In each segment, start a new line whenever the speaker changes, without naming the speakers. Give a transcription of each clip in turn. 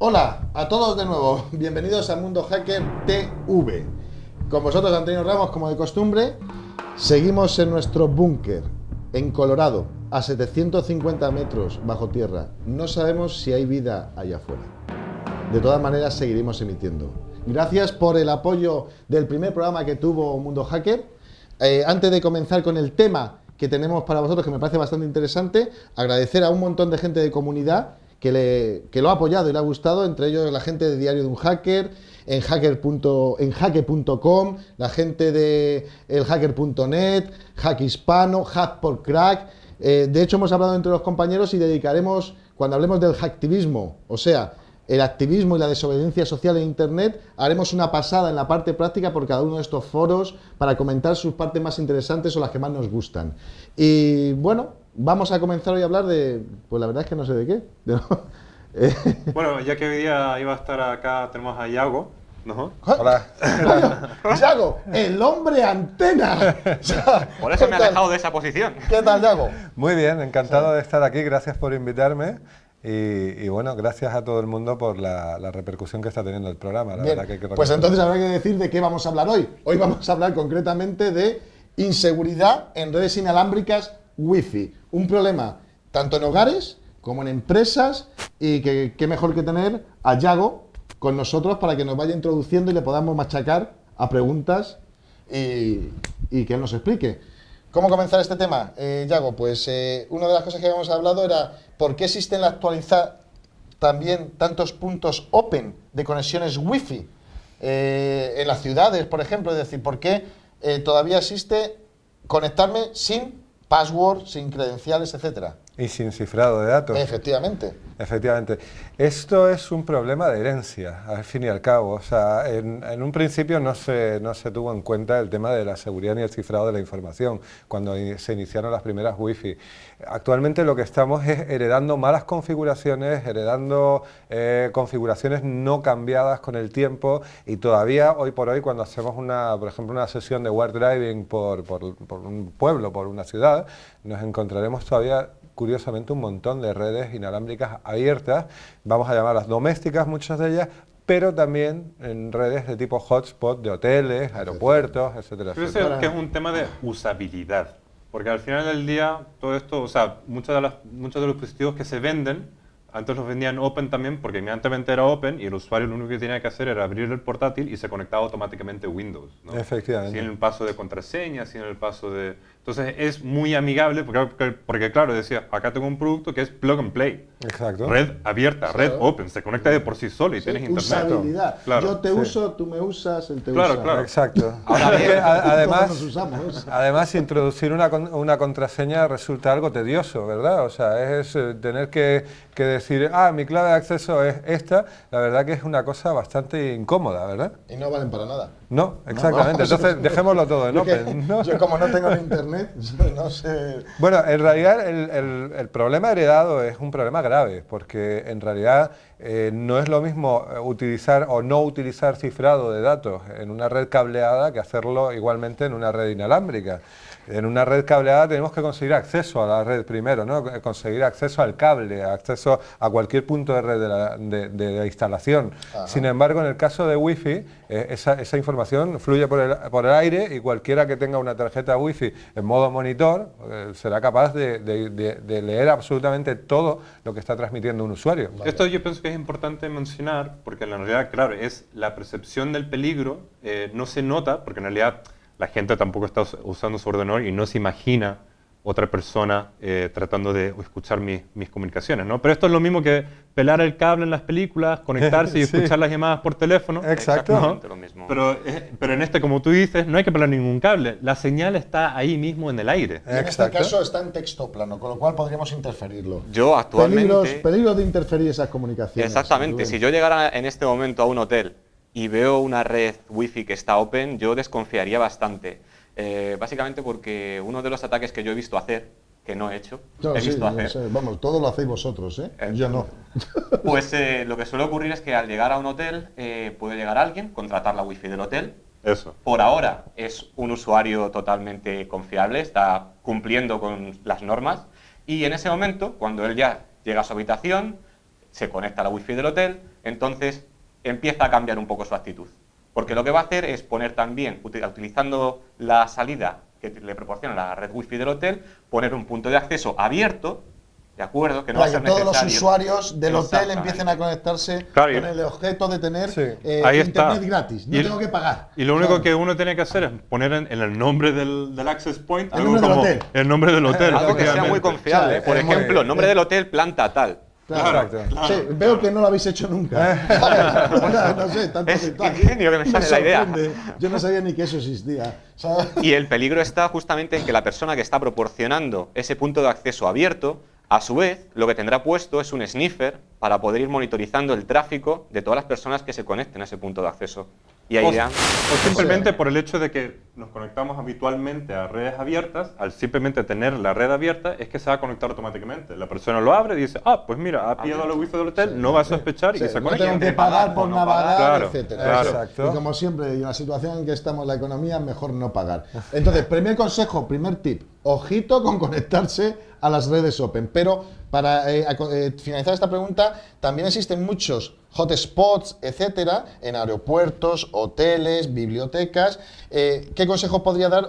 Hola a todos de nuevo, bienvenidos a Mundo Hacker TV. Con vosotros Antonio Ramos, como de costumbre, seguimos en nuestro búnker, en Colorado, a 750 metros bajo tierra. No sabemos si hay vida allá afuera. De todas maneras, seguiremos emitiendo. Gracias por el apoyo del primer programa que tuvo Mundo Hacker. Antes de comenzar con el tema que tenemos para vosotros, que me parece bastante interesante, agradecer a un montón de gente de comunidad que lo ha apoyado y le ha gustado, entre ellos la gente de Diario de un Hacker, en hacker.com, la gente de elhacker.net, Hack Hispano, Hack por Crack. De hecho, hemos hablado entre los compañeros y dedicaremos, cuando hablemos del hacktivismo, o sea, el activismo y la desobediencia social en Internet, haremos una pasada en la parte práctica por cada uno de estos foros para comentar sus partes más interesantes o las que más nos gustan. Y bueno, vamos a comenzar hoy a hablar de, pues la verdad es que no sé de qué.
Bueno, ya que hoy día iba a estar acá, tenemos a Yago, ¿no?
Hola. Yago, el hombre antena.
Por eso me he alejado de esa posición.
¿Qué tal, Yago?
Muy bien, encantado de estar aquí, gracias por invitarme. Y bueno, gracias a todo el mundo por la repercusión que está teniendo el programa. La verdad que
pues entonces habrá que decir de qué vamos a hablar hoy. Hoy vamos a hablar concretamente de inseguridad en redes inalámbricas Wi-Fi. Un problema tanto en hogares como en empresas, y que qué mejor que tener a Yago con nosotros para que nos vaya introduciendo y le podamos machacar a preguntas y que él nos explique. ¿Cómo comenzar este tema, Yago? Pues una de las cosas que habíamos hablado era por qué existen en la actualidad también tantos puntos open de conexiones Wi-Fi en las ciudades, por ejemplo. Es decir, por qué todavía existe conectarme sin password, sin credenciales, etcétera.
Y sin cifrado de datos.
Efectivamente.
Efectivamente. Esto es un problema de herencia, al fin y al cabo. O sea, en un principio no se tuvo en cuenta el tema de la seguridad ni el cifrado de la información cuando se iniciaron las primeras Wi-Fi. Actualmente lo que estamos es heredando malas configuraciones, heredando configuraciones no cambiadas con el tiempo, y todavía hoy por hoy cuando hacemos por ejemplo, una sesión de war driving por un pueblo, por una ciudad, nos encontraremos todavía curiosamente un montón de redes inalámbricas abiertas, vamos a llamarlas domésticas, muchas de ellas, pero también en redes de tipo hotspot de hoteles, aeropuertos, etcétera.
Yo creo que es un tema de usabilidad, porque al final del día todo esto, o sea, muchos de los dispositivos que se venden, antes los vendían open también, porque inmediatamente era open y el usuario lo único que tenía que hacer era abrir el portátil y se conectaba automáticamente a Windows, ¿no?
Efectivamente.
Sin el paso de contraseña, sin el paso de... Entonces es muy amigable porque claro, decía, acá tengo un producto que es plug and play.
Exacto.
Red abierta, red open, se conecta de por sí solo y tienes internet.
Usabilidad.
Claro.
Yo te uso, tú me usas, él te
Claro,
usa.
claro.
Exacto.
Ahora bien,
Todos nos usamos.
Además, introducir una contraseña resulta algo tedioso, ¿verdad? O sea, es tener que decir, mi clave de acceso es esta, la verdad que es una cosa bastante incómoda, ¿verdad?
Y no valen para nada.
No, exactamente. Entonces, dejémoslo todo en open, ¿no?
Yo como no tengo ni internet, no sé...
Bueno, en realidad el problema heredado es un problema grave, porque en realidad no es lo mismo utilizar o no utilizar cifrado de datos en una red cableada que hacerlo igualmente en una red inalámbrica. En una red cableada tenemos que conseguir acceso a la red primero, ¿no? Conseguir acceso al cable, acceso a cualquier punto de red de la instalación.
Ajá.
Sin embargo, en el caso de Wi-Fi, esa información fluye por el aire, y cualquiera que tenga una tarjeta Wi-Fi en modo monitor será capaz de leer absolutamente todo lo que está transmitiendo un usuario.
Vale. Esto yo pienso que es importante mencionar porque en realidad, claro, es la percepción del peligro, no se nota porque en realidad la gente tampoco está usando su ordenador y no se imagina otra persona tratando de escuchar mis comunicaciones, ¿no? Pero esto es lo mismo que pelar el cable en las películas, conectarse y
Sí.
escuchar las llamadas por teléfono.
Exacto.
¿no?
lo mismo.
Pero en este, como tú dices, no hay que pelar ningún cable. La señal está ahí mismo en el aire.
Y en este
Exacto.
caso está en texto plano, con lo cual podríamos interferirlo.
Yo actualmente...
Peligros de interferir esas comunicaciones.
Exactamente. Si yo llegara en este momento a un hotel y veo una red Wi-Fi que está open, yo desconfiaría bastante. Básicamente porque uno de los ataques que yo he visto hacer, que no he hecho,
No,
he
sí,
visto
yo
hacer,
sé. Vamos, todo lo hacéis vosotros, ¿eh? Yo no.
pues lo que suele ocurrir es que al llegar a un hotel puede llegar alguien, contratar la Wi-Fi del hotel.
Eso.
Por ahora es un usuario totalmente confiable, está cumpliendo con las normas, y en ese momento, cuando él ya llega a su habitación, se conecta a la Wi-Fi del hotel, entonces empieza a cambiar un poco su actitud. Porque lo que va a hacer es poner también, utilizando la salida que le proporciona la red wifi del hotel, poner un punto de acceso abierto, ¿de acuerdo? Que no va a ser
todos
necesario.
los usuarios del hotel
Exactamente.
empiecen a conectarse
Claro,
con el objeto de tener
Ahí
internet
está.
gratis. No
Y el-
tengo que pagar.
Y lo único
Claro.
que uno tiene que hacer es poner en el nombre del access point
El
algo
nombre del
como
hotel.
el nombre del hotel.
Algo que sea muy
efectivamente.
confiable.
Claro,
Por
es muy-
ejemplo, nombre del hotel, planta tal.
Claro.
Exacto.
Sí, veo que no lo habéis hecho nunca. No sé, tanto
Es
que
ingenio que me sale la idea.
sorprende. Yo no sabía ni que eso existía. ¿Sabes?
Y el peligro está justamente en que la persona que está proporcionando ese punto de acceso abierto, a su vez, lo que tendrá puesto es un sniffer para poder ir monitorizando el tráfico de todas las personas que se conecten a ese punto de acceso. Y ahí ya...
O simplemente por el hecho de que nos conectamos habitualmente a redes abiertas, al simplemente tener la red abierta, es que se va a conectar automáticamente. La persona lo abre y dice, pues mira, ha pillado la wifi del hotel, no va a sospechar
Sí,
y se
no
conecta.
tengo que pagar por
no
navegar,
Claro,
etcétera.
claro.
Exacto.
Y como siempre, en la situación en que estamos en la economía, mejor no pagar. Entonces, primer consejo, primer tip, ojito con conectarse a las redes open. Pero para finalizar esta pregunta, también existen muchos hotspots, etcétera, en aeropuertos, hoteles, bibliotecas. ¿Qué consejos podría dar?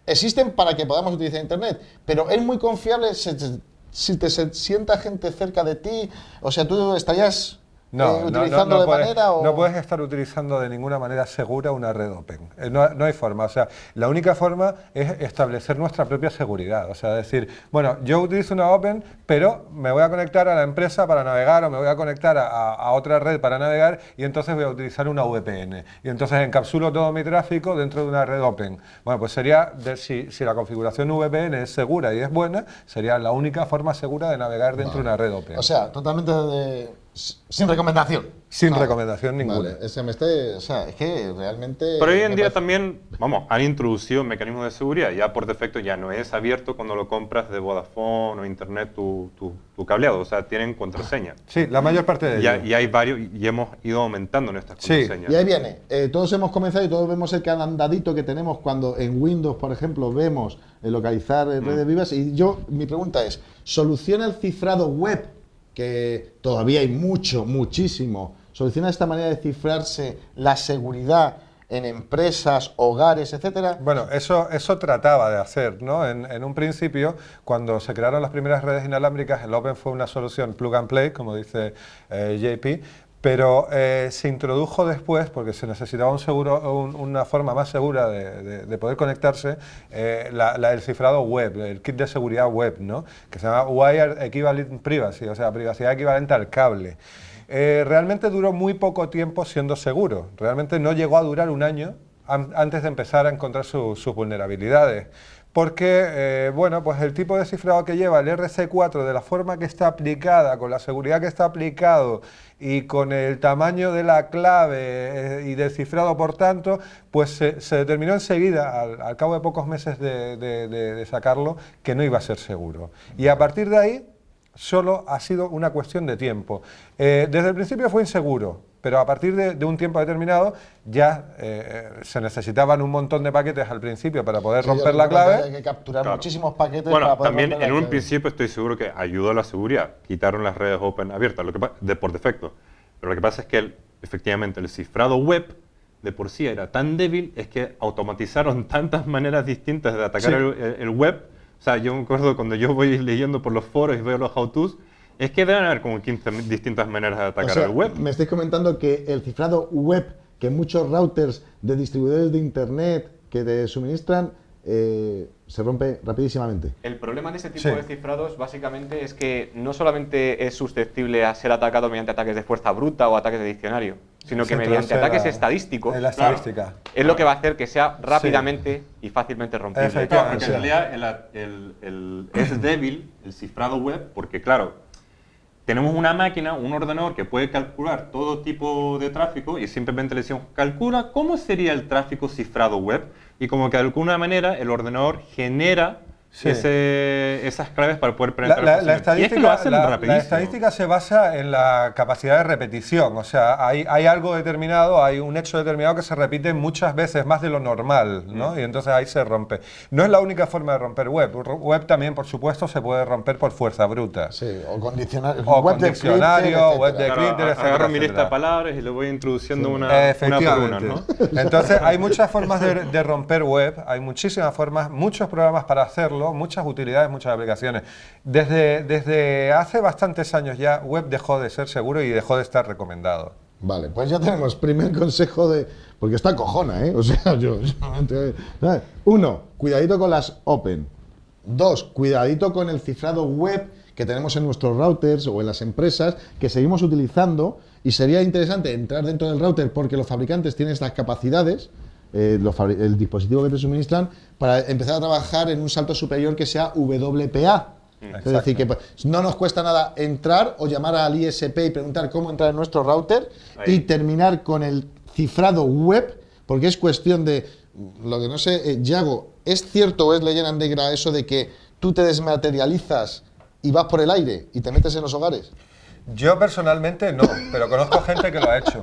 Existen para que podamos utilizar Internet, pero es muy confiable si te se sienta gente cerca de ti. O sea, tú estarías utilizando de
puedes,
manera o...
no puedes estar utilizando de ninguna manera segura una red open. No hay forma. O sea, la única forma es establecer nuestra propia seguridad. O sea, decir, bueno, yo utilizo una open, pero me voy a conectar a la empresa para navegar o me voy a conectar a otra red para navegar y entonces voy a utilizar una VPN. Y entonces encapsulo todo mi tráfico dentro de una red open. Bueno, pues sería, si la configuración VPN es segura y es buena, sería la única forma segura de navegar dentro de una red open.
O sea, totalmente sin recomendación.
Sin
Vale.
recomendación ninguna.
Vale, o sea, es que realmente...
Pero hoy en
me
día
parece-
también, han introducido mecanismos de seguridad. Ya por defecto ya no es abierto cuando lo compras de Vodafone o Internet tu cableado. O sea, tienen contraseña.
Sí, la mayor parte de ellos.
Y hay varios, y hemos ido aumentando nuestras
Sí.
contraseñas.
Y ahí viene, todos hemos comenzado y todos vemos el candadito que tenemos cuando en Windows, por ejemplo, vemos localizar redes vivas. Y mi pregunta es, ¿soluciona el cifrado web, que todavía hay muchísimo, soluciona esta manera de cifrarse la seguridad en empresas, hogares, etcétera?
Bueno, eso trataba de hacer, ¿no? En un principio, cuando se crearon las primeras redes inalámbricas, el Open fue una solución plug and play, como dice JP, pero se introdujo después, porque se necesitaba una forma más segura de poder conectarse, el cifrado web, el kit de seguridad web, ¿no? Que se llama Wire Equivalent Privacy, o sea, privacidad equivalente al cable. Realmente duró muy poco tiempo siendo seguro, realmente no llegó a durar un año antes de empezar a encontrar sus vulnerabilidades. Porque, bueno, pues el tipo de cifrado que lleva el RC4, de la forma que está aplicada, con la seguridad que está aplicado y con el tamaño de la clave y del cifrado, por tanto, pues se determinó enseguida, al cabo de pocos meses de sacarlo, que no iba a ser seguro. Y a partir de ahí, solo ha sido una cuestión de tiempo. Desde el principio fue inseguro, pero a partir de un tiempo determinado ya se necesitaban un montón de paquetes al principio para poder romper la clave.
Hay que capturar
Claro.
muchísimos paquetes
Bueno,
para poder
también
romper
en
la
un
clave.
principio estoy seguro que ayudó a la seguridad. Quitaron las redes open abiertas, por defecto. Pero lo que pasa es que efectivamente el cifrado web de por sí era tan débil, es que automatizaron tantas maneras distintas de atacar el web. O sea, yo me acuerdo cuando yo voy leyendo por los foros y veo los how-tos, es que deben haber como 15 distintas maneras de atacar
O sea,
el web.
me estáis comentando que el cifrado web que muchos routers de distribuidores de internet que te suministran se rompe rapidísimamente.
El problema de este tipo
Sí.
de cifrados básicamente es que no solamente es susceptible a ser atacado mediante ataques de fuerza bruta o ataques de diccionario, sino que
Sí,
mediante
pero
ataques
será-
estadísticos
la estadística.
es lo que va a hacer que sea rápidamente y fácilmente rompible.
Claro, porque
Sí.
en realidad es débil el cifrado web porque, claro, tenemos una máquina, un ordenador que puede calcular todo tipo de tráfico y simplemente le decimos, calcula cómo sería el tráfico cifrado web y como que de alguna manera el ordenador genera
Sí.
esas claves para poder
La,
presentar
la-
las
la
funciones. Y es que lo
estadística,
hacen
la
rapidísimo.
estadística se basa en la capacidad de repetición, o sea, hay algo determinado, hay un hecho determinado que se repite muchas veces más de lo normal, ¿no? Y entonces ahí se rompe. No es la única forma de romper web. Web también, por supuesto, se puede romper por fuerza bruta.
Sí, o condicionar.
O
web
con
de
diccionario,
Crypter,
web de
etcétera.
Claro,
Crypter, etcétera,
agarro mi lista
etcétera.
de palabras y le voy introduciendo una por
Efectivamente.
una, ¿no?
Entonces hay muchas formas de romper web, hay muchísimas formas, muchos programas para hacerlo, muchas utilidades, muchas aplicaciones. Desde hace bastantes años ya, web dejó de ser seguro y dejó de estar recomendado.
Vale, pues ya tenemos primer consejo de... Porque está cojona, ¿eh? O sea, ¿sabes? 1, cuidadito con las open. 2, cuidadito con el cifrado web que tenemos en nuestros routers o en las empresas que seguimos utilizando, y sería interesante entrar dentro del router porque los fabricantes tienen estas capacidades, el dispositivo que te suministran, para empezar a trabajar en un salto superior que sea WPA. Es decir, que pues, no nos cuesta nada entrar o llamar al ISP y preguntar cómo entrar en nuestro router y terminar con el cifrado web, porque es cuestión de, lo que no sé, Yago, ¿es cierto o es leyenda negra eso de que tú te desmaterializas y vas por el aire y te metes en los hogares?
Yo personalmente no, pero conozco gente que lo ha hecho.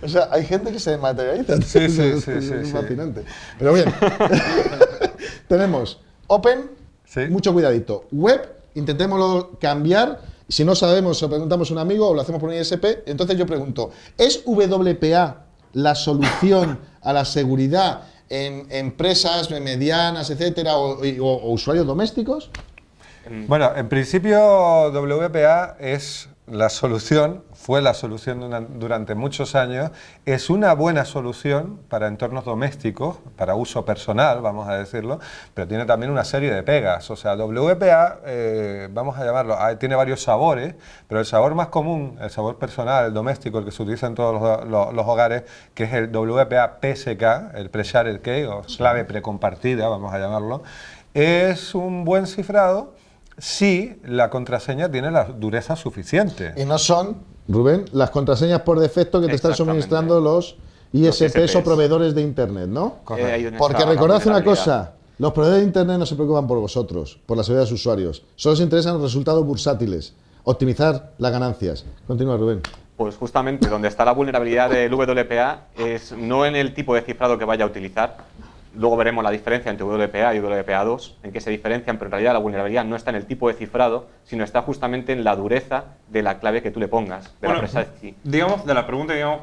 O sea, hay gente que se desmaterializa.
Sí, sí,
Es
sí, sí, sí.
fascinante. Pero bien, tenemos Open,
Sí.
mucho cuidadito. Web, intentémoslo cambiar. Si no sabemos, o preguntamos a un amigo o lo hacemos por un ISP. Entonces yo pregunto, ¿es WPA la solución a la seguridad en empresas medianas, etcétera, o usuarios domésticos?
Bueno, en principio WPA es la solución, fue la solución durante muchos años, es una buena solución para entornos domésticos, para uso personal, vamos a decirlo, pero tiene también una serie de pegas. O sea, WPA, vamos a llamarlo, tiene varios sabores, pero el sabor más común, el sabor personal, el doméstico, el que se utiliza en todos los hogares, que es el WPA PSK, el Pre-Shared Key, o clave precompartida, vamos a llamarlo, es un buen cifrado si la contraseña tiene la dureza suficiente.
Y no son, Rubén, las contraseñas por defecto que te están
Exactamente.
suministrando los ISPs o
ISPs.
proveedores de Internet, ¿no?
Ahí donde
Porque
está la
recordad una
vulnerabilidad.
cosa, los proveedores de Internet no se preocupan por vosotros, por la seguridad de sus usuarios. Solo os interesan los resultados bursátiles, optimizar las ganancias. Continúa, Rubén.
Pues justamente donde está la vulnerabilidad del WPA es no en el tipo de cifrado que vaya a utilizar. Luego veremos la diferencia entre WPA y WPA2, en qué se diferencian, pero en realidad la vulnerabilidad no está en el tipo de cifrado, sino está justamente en la dureza de la clave que tú le pongas, de la precise key.
Digamos, de la pregunta, digamos,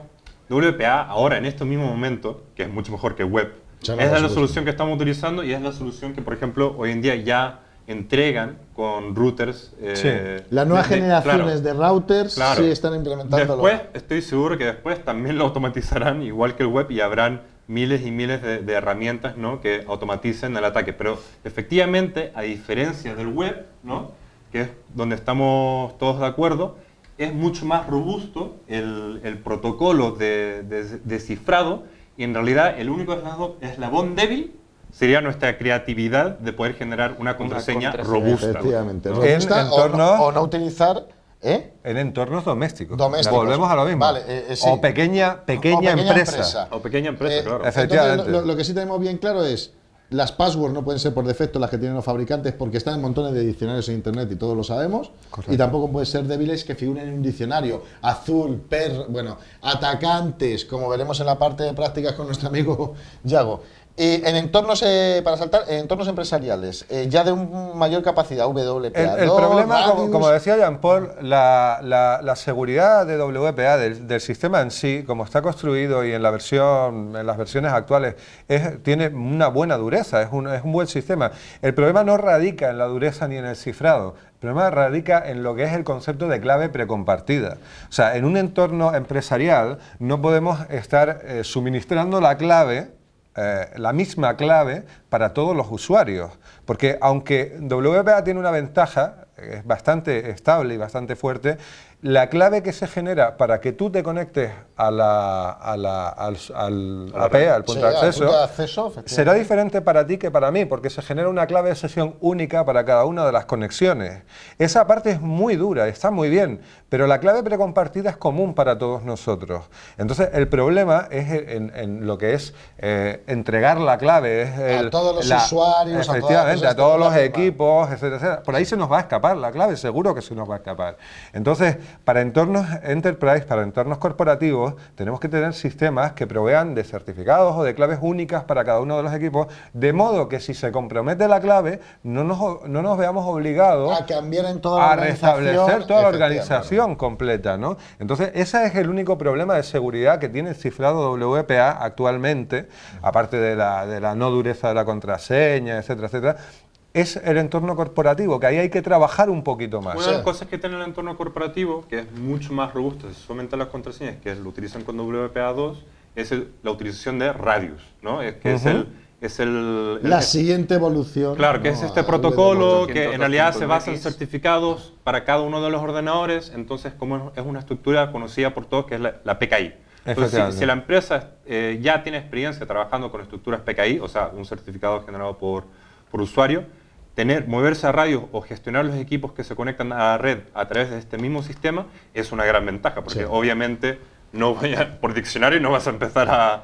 WPA ahora, en este mismo momento, que es mucho mejor que web,
Ya no,
es
por
la
supuesto.
solución que estamos utilizando y es la solución que, por ejemplo, hoy en día ya entregan con routers.
Sí.
Las nuevas generaciones
claro,
de routers
claro.
sí están implementándolo.
Después, estoy seguro que después también lo automatizarán, igual que el web, y habrán miles y miles de herramientas, ¿no?, que automaticen el ataque. Pero efectivamente, a diferencia del web, ¿no?, que es donde estamos todos de acuerdo, es mucho más robusto el protocolo de cifrado, y en realidad el único eslabón débil sería nuestra creatividad de poder generar una contraseña robusta.
Efectivamente.
En
Robusta
entornos-
o no utilizar...
En entornos domésticos.
Domésticos.
Volvemos a lo mismo.
Vale, sí.
O pequeña empresa.
O pequeña empresa, claro.
Efectivamente.
Entonces, lo que sí tenemos bien claro es, las passwords no pueden ser por defecto las que tienen los fabricantes porque están en montones de diccionarios en internet y todos lo sabemos.
Correcto.
Y tampoco pueden ser débiles que figuren en un diccionario. Azul, bueno, atacantes, como veremos en la parte de prácticas con nuestro amigo Yago. En entornos, para saltar, en entornos empresariales, ya de mayor capacidad, WPA2,
El problema,
Radius,
como decía Jean-Paul, la seguridad de WPA, del sistema en sí, como está construido y en las versiones actuales, tiene una buena dureza, es un buen sistema. El problema no radica en la dureza ni en el cifrado. El problema radica en lo que es el concepto de clave precompartida. O sea, en un entorno empresarial no podemos estar suministrando la clave, la misma clave para todos los usuarios, porque aunque WPA tiene una ventaja, es bastante estable y bastante fuerte, la clave que se genera para que tú te conectes al AP, al punto de acceso, será diferente para ti que para mí, porque se genera una clave de sesión única para cada una de las conexiones. Esa parte es muy dura, está muy bien, pero la clave precompartida es común para todos nosotros. Entonces, el problema es en lo que es entregar la clave.
A todos los usuarios,
efectivamente, a todos los equipos, etcétera, etcétera. Por ahí se nos va a escapar la clave, seguro que se nos va a escapar. Entonces, para entornos enterprise, para entornos corporativos, tenemos que tener sistemas que provean de certificados o de claves únicas para cada uno de los equipos, de modo que si se compromete la clave, no nos veamos obligados
a cambiar en toda la
a restablecer toda la organización completa, ¿no? Entonces, ese es el único problema de seguridad que tiene el cifrado WPA actualmente, aparte de la no dureza de la contraseña, etcétera, etcétera. Es el entorno corporativo, que ahí hay que trabajar un poquito más.
Una de las cosas que tiene el entorno corporativo, que es mucho más robusto, si solamente las contraseñas, que lo utilizan con WPA2, es la utilización de radius, ¿no?
La siguiente evolución.
Claro, que es este protocolo que en realidad se basa en certificados para cada uno de los ordenadores, entonces como es una estructura conocida por todos, que es la PKI. Entonces, si la empresa ya tiene experiencia trabajando con estructuras PKI, o sea, un certificado generado por usuario, moverse a radios o gestionar los equipos que se conectan a la red a través de este mismo sistema es una gran ventaja, porque obviamente por diccionario no vas a empezar a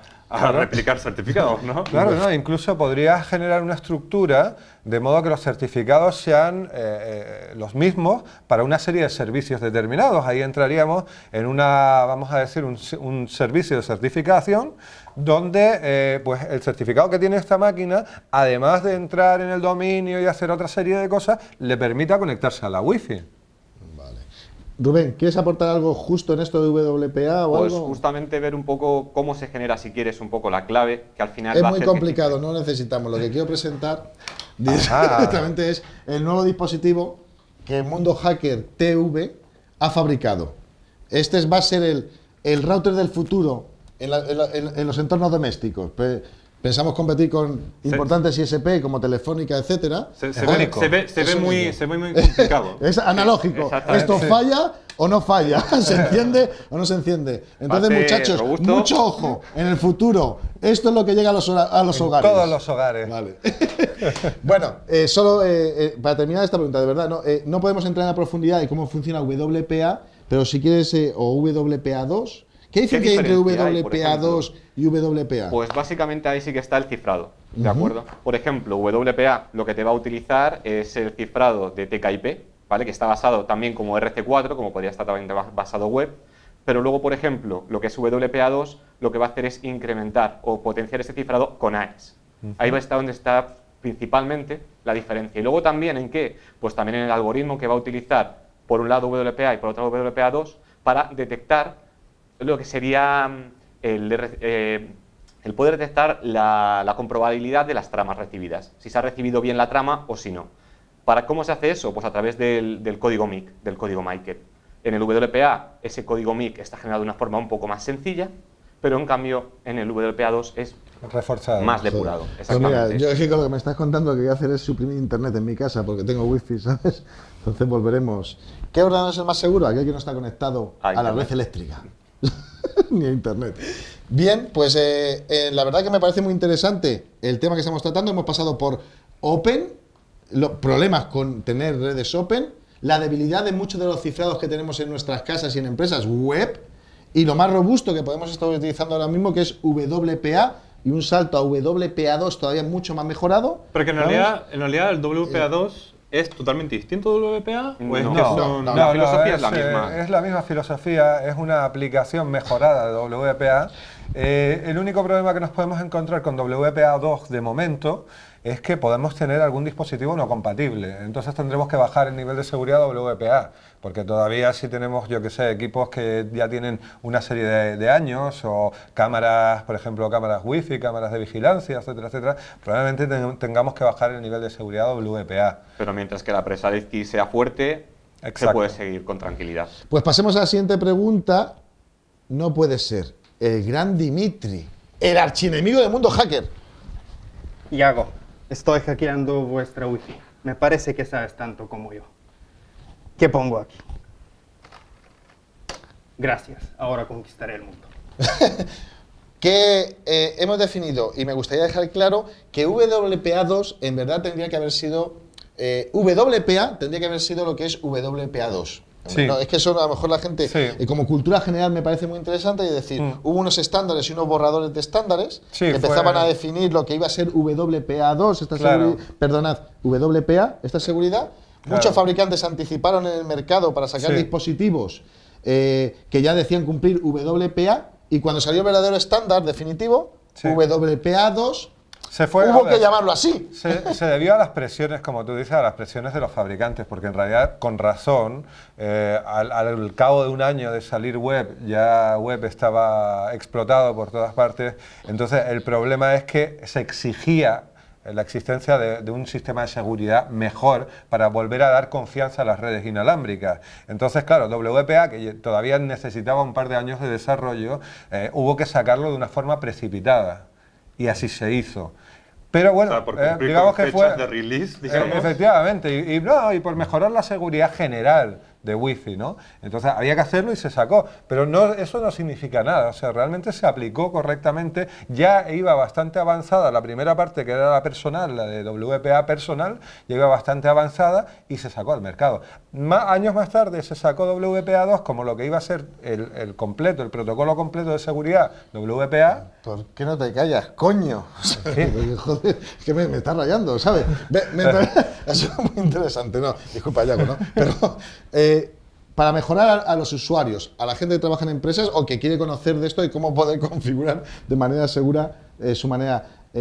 replicar certificados, ¿no?
Claro, no, incluso podrías generar una estructura de modo que los certificados sean los mismos para una serie de servicios determinados. Ahí entraríamos en vamos a decir, un servicio de certificación donde pues el certificado que tiene esta máquina, además de entrar en el dominio y hacer otra serie de cosas, le permita conectarse a la Wi-Fi.
Rubén, ¿quieres aportar algo justo en esto de WPA o
pues
algo?
Justamente ver un poco cómo se genera, si quieres, un poco la clave, que al final
es
va
muy
a hacer
complicado, no necesitamos. Lo que quiero presentar directamente es el nuevo dispositivo que el Mundo Hacker TV ha fabricado. Este va a ser el router del futuro en los entornos domésticos. Pensamos competir con importantes ISP como Telefónica, etcétera.
Se ve muy complicado.
Es analógico. Esto falla o no falla, se enciende o no se enciende. Entonces, muchachos, mucho ojo. En el futuro, esto es lo que llega a los hogares.
Todos los hogares.
Vale. Bueno, solo para terminar esta pregunta, de verdad, no podemos entrar en la profundidad de cómo funciona WPA, pero si quieres, o WPA2. ¿Qué diferencia hay entre WPA2 y WPA?
Pues básicamente ahí sí que está el cifrado, ¿de acuerdo? Por ejemplo, WPA lo que te va a utilizar es el cifrado de TKIP, ¿vale? Que está basado también como RC4, como podría estar también basado web, pero luego, por ejemplo, lo que es WPA2 lo que va a hacer es incrementar o potenciar ese cifrado con AES. Ahí va a estar donde está principalmente la diferencia. Y luego también en qué, pues también en el algoritmo que va a utilizar por un lado WPA y por otro WPA2 para detectar lo que sería el poder detectar la comprobabilidad de las tramas recibidas, si se ha recibido bien la trama o si no. ¿Cómo se hace eso? Pues a través del código MIC, del código MICARE. En el WPA ese código MIC está generado de una forma un poco más sencilla, pero en cambio en el WPA2 es
reforzado,
más depurado.
Pues mira, yo es que con lo que me estás contando lo que voy a hacer es suprimir internet en mi casa porque tengo wifi, ¿sabes? Entonces volveremos. ¿Qué ordenador es el más seguro? Aquel que no está conectado a la red eléctrica. Ni a internet. Bien, pues la verdad que me parece muy interesante el tema que estamos tratando. Hemos pasado por Open, los problemas con tener redes Open, la debilidad de muchos de los cifrados que tenemos en nuestras casas y en empresas web, y lo más robusto que podemos estar utilizando ahora mismo, que es WPA, y un salto a WPA2 todavía mucho más mejorado.
Pero que en realidad el WPA2 ¿es totalmente distinto del WPA? ¿O es
la filosofía es la misma?
Es la misma filosofía, es una aplicación mejorada de WPA. El único problema que nos podemos encontrar con WPA2 de momento es que podemos tener algún dispositivo no compatible. Entonces tendremos que bajar el nivel de seguridad de WPA, porque todavía si tenemos, yo que sé, equipos que ya tienen una serie de años, o cámaras, por ejemplo, cámaras Wi-Fi, cámaras de vigilancia, etcétera, etcétera, probablemente tengamos que bajar el nivel de seguridad de WPA.
Pero mientras que la presa de Cisco sea fuerte, se puede seguir con tranquilidad.
Pues pasemos a la siguiente pregunta. No puede ser. El gran Dimitri, el archienemigo del Mundo Hacker.
Iago, estoy hackeando vuestra Wi-Fi. Me parece que sabes tanto como yo. ¿Qué pongo aquí? Gracias, ahora conquistaré el mundo.
Que hemos definido, y me gustaría dejar claro, que WPA2 en verdad tendría que haber sido... WPA tendría que haber sido lo que es WPA2.
Sí.
No, es que eso a lo mejor la gente,
Sí.
como cultura general, me parece muy interesante, y decir, hubo unos estándares y unos borradores de estándares
Sí,
que empezaban
fue-
a definir lo que iba a ser WPA2, esta
Claro.
perdonad, WPA, esta seguridad.
Claro.
Muchos fabricantes anticiparon en el mercado para sacar
Sí.
dispositivos que ya decían cumplir WPA, y cuando salió el verdadero estándar definitivo,
Sí.
WPA2,
Se fue,
hubo
a ver,
que llamarlo así.
Se debió a las presiones, como tú dices, a las presiones de los fabricantes, porque en realidad, con razón, al cabo de un año de salir web, ya web estaba explotado por todas partes. Entonces, el problema es que se exigía la existencia de un sistema de seguridad mejor para volver a dar confianza a las redes inalámbricas. Entonces, claro, WPA, que todavía necesitaba un par de años de desarrollo, hubo que sacarlo de una forma precipitada. Y así se hizo. Pero bueno,
O sea, por cumplir
digamos
con
que fue...
fechas de release, digamos.
Efectivamente, y por mejorar la seguridad general de Wi-Fi, ¿no? Entonces había que hacerlo y se sacó, pero no, eso no significa nada, o sea, realmente se aplicó correctamente, ya iba bastante avanzada la primera parte, que era la personal, la de WPA personal, ya iba bastante avanzada y se sacó al mercado. Años más tarde se sacó WPA2 como lo que iba a ser el completo, el protocolo completo de seguridad WPA.
¿Por qué no te callas, coño? Joder, es que me está rayando, ¿sabes? Ha sido muy interesante, no, disculpa, Yago, ¿no? Pero para mejorar a los usuarios, a la gente que trabaja en empresas o que quiere conocer de esto y cómo poder configurar de manera segura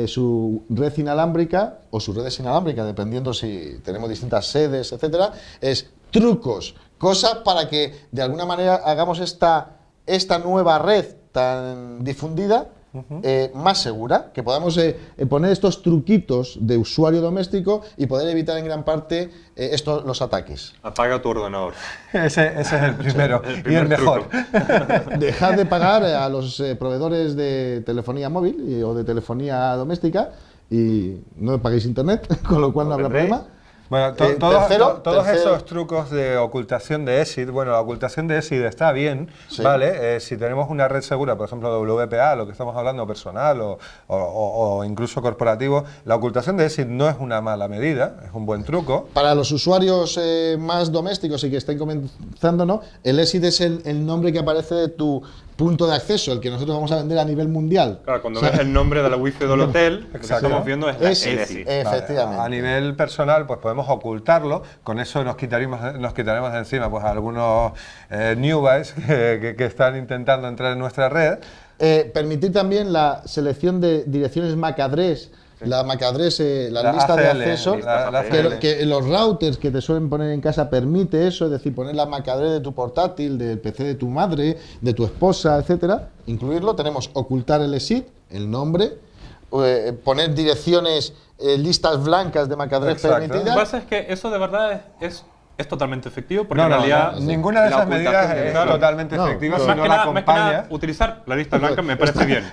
su red inalámbrica o sus redes inalámbricas, dependiendo si tenemos distintas sedes, etcétera, es trucos, cosas para que de alguna manera hagamos esta nueva red tan difundida más segura, que podamos poner estos truquitos de usuario doméstico y poder evitar en gran parte los ataques.
Apaga tu ordenador.
Ese es el primero
El
y
primer
el mejor.
Dejad de pagar a los proveedores de telefonía móvil o de telefonía doméstica y no paguéis internet, con lo cual no habrá
vendréis.
problema.
Bueno,
Tercero,
todos esos trucos de ocultación de ESID, bueno, la ocultación de ESID está bien,
Sí.
¿vale? Si tenemos una red segura, por ejemplo, WPA, lo que estamos hablando, personal o incluso corporativo, la ocultación de ESID no es una mala medida, es un buen truco.
Para los usuarios más domésticos y que estén comenzando, ¿no? El ESID es el nombre que aparece de tu punto de acceso, el que nosotros vamos a vender a nivel mundial.
Claro, cuando
O sea,
ves el nombre de la wifi del hotel, lo que
Exacto.
estamos viendo es la
ESID,
ESI.
efectivamente.
A nivel personal, pues podemos ocultarlo, con eso nos quitaremos de encima pues algunos newbies que están intentando entrar en nuestra red.
Permitir también la selección de direcciones MAC address, la MAC address, la lista de
ACL,
acceso,
la ACL.
que los routers que te suelen poner en casa permite eso, es decir, poner la MAC address de tu portátil, del PC de tu madre, de tu esposa, etcétera, incluirlo. Tenemos ocultar el ESID, el nombre, poner direcciones, listas blancas de MAC address
Exacto.
Lo que
permitidas.
pasa es que eso de verdad es totalmente efectivo, porque
No,
en
no,
realidad...
no, ninguna de
la
esas medidas
ocultación de-
es
claro.
totalmente
No,
efectiva
no.
si
Más
no
que,
la
nada, más que nada,
acompaña.
utilizar la lista blanca me parece bien.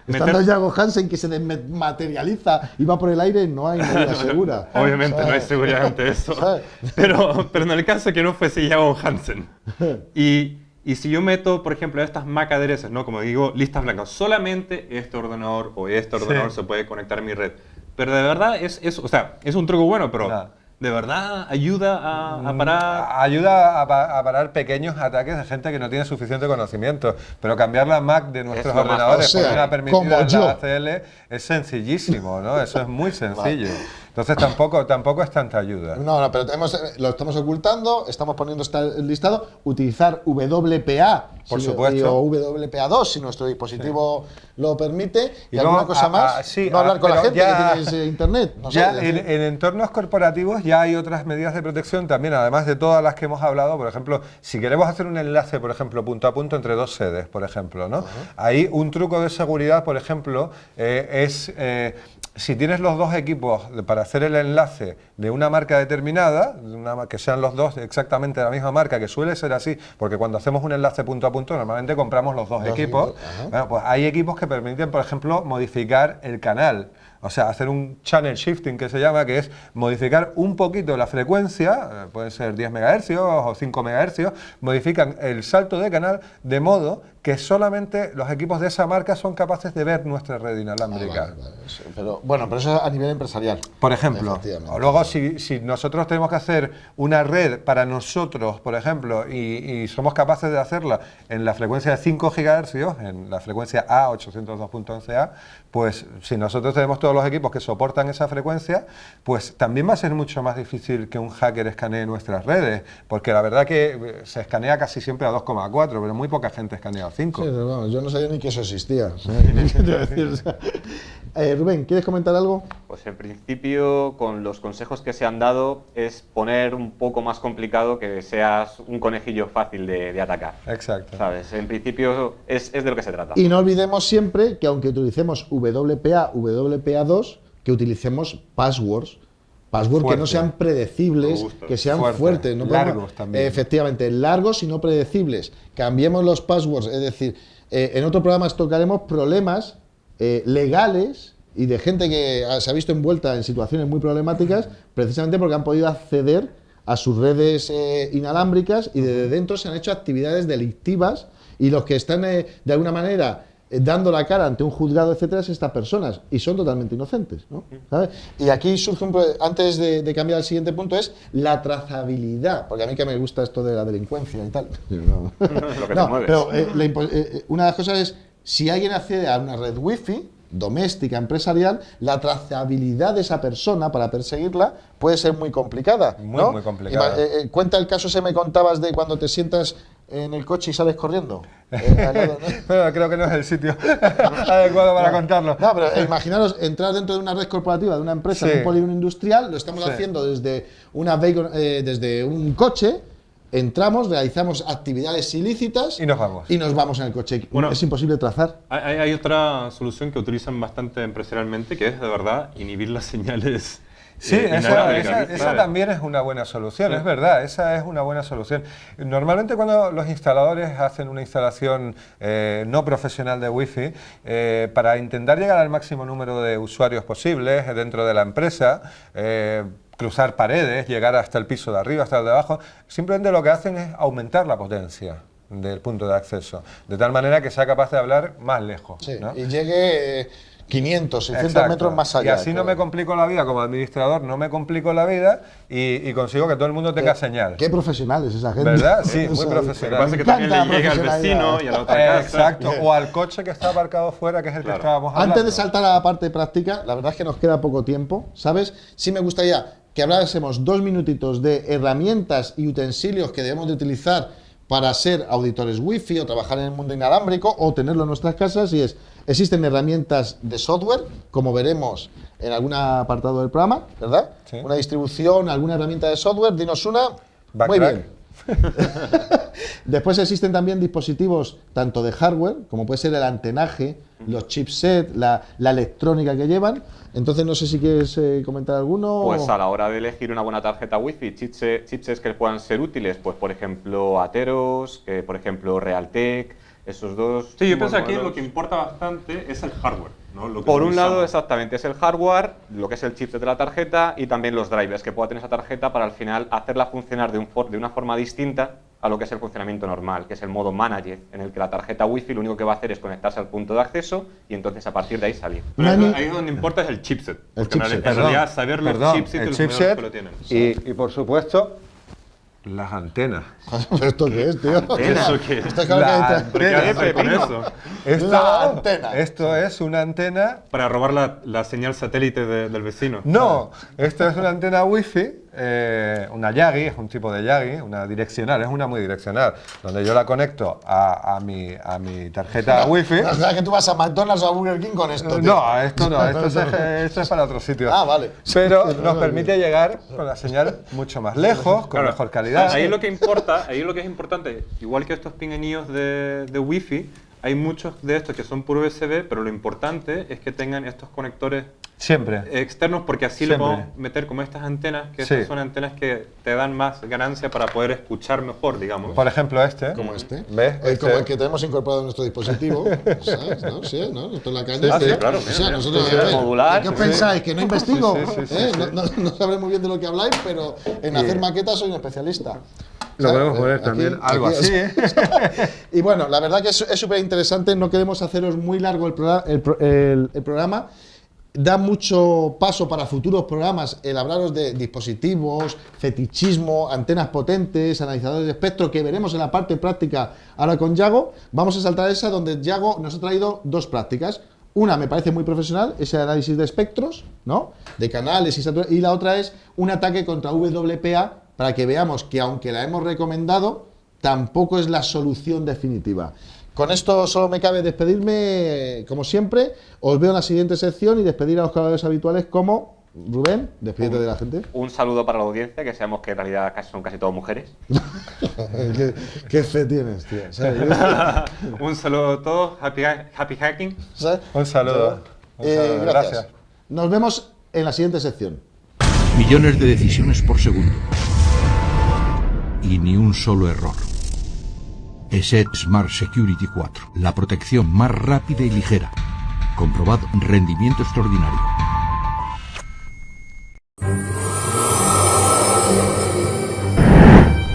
Estando Yago Hansen que se desmaterializa y va por el aire, no hay medida segura.
Obviamente no hay
¿Sabes?
seguridad ante eso.
¿Sabes?
Pero en el caso que no fuese Yago Hansen. Y si yo meto, por ejemplo, estas MAC addresses, ¿no? Como digo, listas blancas, solamente este ordenador o este ordenador
Sí.
se puede conectar a mi red. Pero de verdad o sea, es un truco bueno, pero
Nada.
de verdad ayuda a parar.
Ayuda a parar pequeños ataques de gente que no tiene suficiente conocimiento. Pero cambiar la MAC de nuestros
lo más
ordenadores
fácil.
por una
O sea,
permitida
como
en
yo.
la ACL es sencillísimo, ¿no? Eso es muy sencillo. Entonces tampoco es tanta ayuda.
No, pero lo estamos ocultando, estamos poniendo el listado, utilizar WPA
Por supuesto.
o WPA2 si nuestro dispositivo lo permite. Y
luego,
alguna cosa más,
sí,
no hablar con la
pero
gente
ya-
que tienes internet. No sé,
Ya
es decir,
en entornos corporativos ya hay otras medidas de protección también, además de todas las que hemos hablado. Por ejemplo, si queremos hacer un enlace, por ejemplo, punto a punto entre dos sedes, por ejemplo, ¿no? Ahí un truco de seguridad, por ejemplo, es si tienes los dos equipos para hacer el enlace de una marca determinada, que sean los dos exactamente de la misma marca, que suele ser así, porque cuando hacemos un enlace punto a punto normalmente compramos los dos equipos.
equipos, ajá.
Bueno, pues hay equipos que permiten, por ejemplo, modificar el canal. O sea, hacer un channel shifting que se llama, que es modificar un poquito la frecuencia, pueden ser 10 MHz o 5 MHz, modifican el salto de canal de modo que solamente los equipos de esa marca son capaces de ver nuestra red inalámbrica.
Pero eso a nivel empresarial.
Por ejemplo,
Efectivamente.
o luego si nosotros tenemos que hacer una red para nosotros, por ejemplo, y somos capaces de hacerla en la frecuencia de 5 GHz, en la frecuencia A, 802.11a, pues si nosotros tenemos todos los equipos que soportan esa frecuencia, pues también va a ser mucho más difícil que un hacker escanee nuestras redes, porque la verdad que se escanea casi siempre a 2,4, pero muy poca gente escanea a 5.
Sí, pero bueno, yo no sabía ni que eso existía. Rubén, ¿quieres comentar algo?
Pues en principio, con los consejos que se han dado, es poner un poco más complicado que seas un conejillo fácil de atacar.
Exacto.
¿Sabes? En principio es de lo que se trata.
Y no olvidemos siempre que aunque utilicemos WPA, WPA2, que utilicemos passwords que no
Fuerte.
sean predecibles,
Robustos.
que sean
Fuerte.
fuertes. No podemos-
Largos también.
Efectivamente, largos y no predecibles. Cambiemos los passwords, es decir, en otro programa tocaremos problemas legales y de gente que se ha visto envuelta en situaciones muy problemáticas precisamente porque han podido acceder a sus redes inalámbricas y desde dentro se han hecho actividades delictivas y los que están de alguna manera dando la cara ante un juzgado, etcétera, es estas personas y son totalmente inocentes, ¿no? ¿Sabes? Y aquí surge antes de cambiar al siguiente punto es la trazabilidad, porque a mí que me gusta esto de la delincuencia y tal. No,
Lo que te
no,
mueves.
pero una de las cosas es si alguien accede a una red wifi doméstica, empresarial, la trazabilidad de esa persona para perseguirla puede ser muy complicada.
Muy,
¿no?
muy complicada.
Cuenta el caso ese me contabas de cuando te sientas en el coche y sales corriendo. Al lado, ¿no?
Pero creo que no es el sitio adecuado para contarlo.
No, pero imaginaros entrar dentro de una red corporativa de una empresa,
Sí.
en un polígono industrial, lo estamos
Sí.
haciendo desde desde un coche, entramos, realizamos actividades ilícitas
Y nos vamos.
y nos vamos en el coche.
Bueno.
Es imposible trazar.
Hay otra solución que utilizan bastante empresarialmente, que es de verdad inhibir las señales.
Sí,
inalámbricas,
esa
¿sabes?
también es una buena solución,
Sí.
es verdad, esa es una buena solución. Normalmente cuando los instaladores hacen una instalación no profesional de Wi-Fi, para intentar llegar al máximo número de usuarios posibles dentro de la empresa, cruzar paredes, llegar hasta el piso de arriba, hasta el de abajo, simplemente lo que hacen es aumentar la potencia del punto de acceso, de tal manera que sea capaz de hablar más lejos.
Sí,
¿no?
y llegue 500, 600
Exacto.
metros más allá.
Y así no me complico la vida como administrador, no me complico la vida y consigo que todo el mundo tenga señal.
Qué profesionales esa gente.
¿Verdad? Sí, muy
Eso,
Lo que
profesional.
pasa es que también le
Tanta
llega al
profesionalidad.
vecino y a la otra casa.
Exacto, o al coche que está aparcado fuera, que es el que
Claro.
estábamos hablando.
Antes de saltar a la parte práctica, la verdad es que nos queda poco tiempo, ¿sabes? Sí me gustaría que hablásemos 2 minutitos de herramientas y utensilios que debemos de utilizar para ser auditores wifi o trabajar en el mundo inalámbrico o tenerlo en nuestras casas y existen herramientas de software, como veremos en algún apartado del programa, ¿verdad?
Sí.
Una distribución, alguna herramienta de software, dinos una. Muy
Backtrack.
bien. Después existen también dispositivos tanto de hardware, como puede ser el antenaje, los chipsets, la electrónica que llevan. Entonces no sé si quieres comentar alguno.
Pues a la hora de elegir una buena tarjeta Wi-Fi, chipsets que puedan ser útiles, pues por ejemplo Atheros, que por ejemplo Realtek, esos dos.
Sí, yo pienso
buenos
aquí
modelos.
lo que importa bastante es el hardware, ¿no? Lo que
Por un lado,
utilizamos.
exactamente, es el hardware, lo que es el chipset de la tarjeta y también los drivers que pueda tener esa tarjeta para al final hacerla funcionar de una forma distinta a lo que es el funcionamiento normal, que es el modo manager, en el que la tarjeta Wi-Fi lo único que va a hacer es conectarse al punto de acceso y entonces a partir de ahí salir.
Pero
Nani-
ahí donde importa es el chipset.
El
Porque
chipset.
en realidad saber los
Perdón,
chipsets y
el
los modelos
chipset
que lo tienen.
y por supuesto las antenas.
¿Pero esto qué es, tío?
¿Eso qué es?
Esto es claro
La
que
¿Pero qué
antena.
haces con eso?
La antena.
Esto es una antena.
Para robar la señal satélite del vecino.
No, esto es una antena Wi-Fi, una Yagi, es un tipo de Yagi, una direccional, es una muy direccional, donde yo la conecto a mi tarjeta Wi-Fi.
O sea, que tú vas a McDonald's o a Burger King con esto, tío.
No, esto es para otro sitio.
Ah, vale.
Pero nos permite llegar con la señal mucho más lejos, con
Claro,
mejor calidad.
Ahí lo que importa, ahí lo que es importante, igual que estos pinganillos de Wi-Fi, hay muchos de estos que son puro USB, pero lo importante es que tengan estos conectores
Siempre.
externos, porque así
Siempre.
lo podemos meter como estas antenas, que
Sí.
estas son antenas que te dan más ganancia para poder escuchar mejor, digamos.
Por ejemplo, este.
Como este.
¿Ves?
Como
Este.
el que tenemos incorporado en nuestro dispositivo. ¿Sabes? ¿No? Sí, ¿no? Esto es la caña.
Sí, claro,
O sea,
mira,
nosotros,
sí,
a ver,
modular,
¿qué os
sí.
pensáis? ¿Que no investigo?
Sí, sí,
¿Eh? No sabré muy bien de lo que habláis, pero en hacer maquetas soy un especialista.
Lo
¿Sabes?
podemos poner
Aquí-
también algo
aquí
así,
es- Y bueno, la verdad que es súper interesante. No queremos haceros muy largo el programa. Da mucho paso para futuros programas el hablaros de dispositivos, fetichismo, antenas potentes, analizadores de espectro, que veremos en la parte práctica ahora con Yago. Vamos a saltar a esa donde Yago nos ha traído dos prácticas. Una me parece muy profesional, ese análisis de espectros, ¿no? De canales y la otra es un ataque contra WPA, para que veamos que aunque la hemos recomendado, tampoco es la solución definitiva. Con esto solo me cabe despedirme, como siempre. Os veo en la siguiente sección y despedir a los colaboradores habituales como Rubén, despídete de la gente.
Un saludo para la audiencia, que sabemos que en realidad son casi todas mujeres.
¿Qué fe tienes, tío? ¿Sabes?
Un saludo a todos, happy hacking.
¿Sabes?
Un saludo. Un saludo.
Gracias. Nos vemos en la siguiente sección.
Millones de decisiones por segundo. Y ni un solo error. ESET Smart Security 4. La protección más rápida y ligera. Comprobado. Rendimiento extraordinario.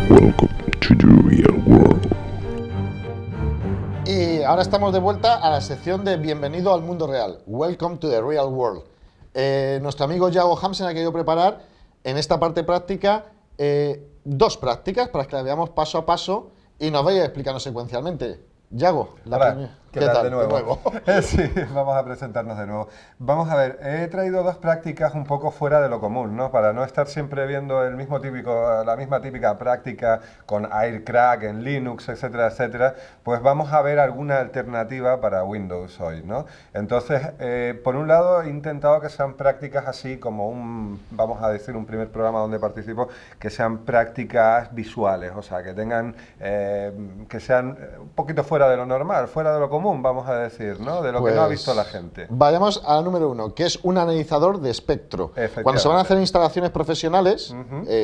Welcome to the real world.
Y ahora estamos de vuelta a la sección de Bienvenido al mundo real. Welcome to the real world. Nuestro amigo Yago Hamsen ha querido preparar en esta parte práctica dos prácticas para que las veamos paso a paso y nos vaya explicando secuencialmente. Yago,
Hola, ¿qué tal? De nuevo.
De
Sí, vamos a presentarnos de nuevo. Vamos a ver, he traído dos prácticas un poco fuera de lo común, ¿no? Para no estar siempre viendo la misma típica práctica con Aircrack en Linux, etcétera, etcétera. Pues vamos a ver alguna alternativa para Windows hoy, ¿no? Entonces, por un lado, he intentado que sean prácticas así como vamos a decir, un primer programa donde participo, que sean prácticas visuales, o sea, que tengan, que sean un poquito fuera de lo normal, fuera de lo común, vamos a decir, ¿no? De lo que no ha visto la gente.
Vayamos a la número 1, que es un analizador de espectro.
Efectivamente.
Cuando se van a hacer instalaciones profesionales,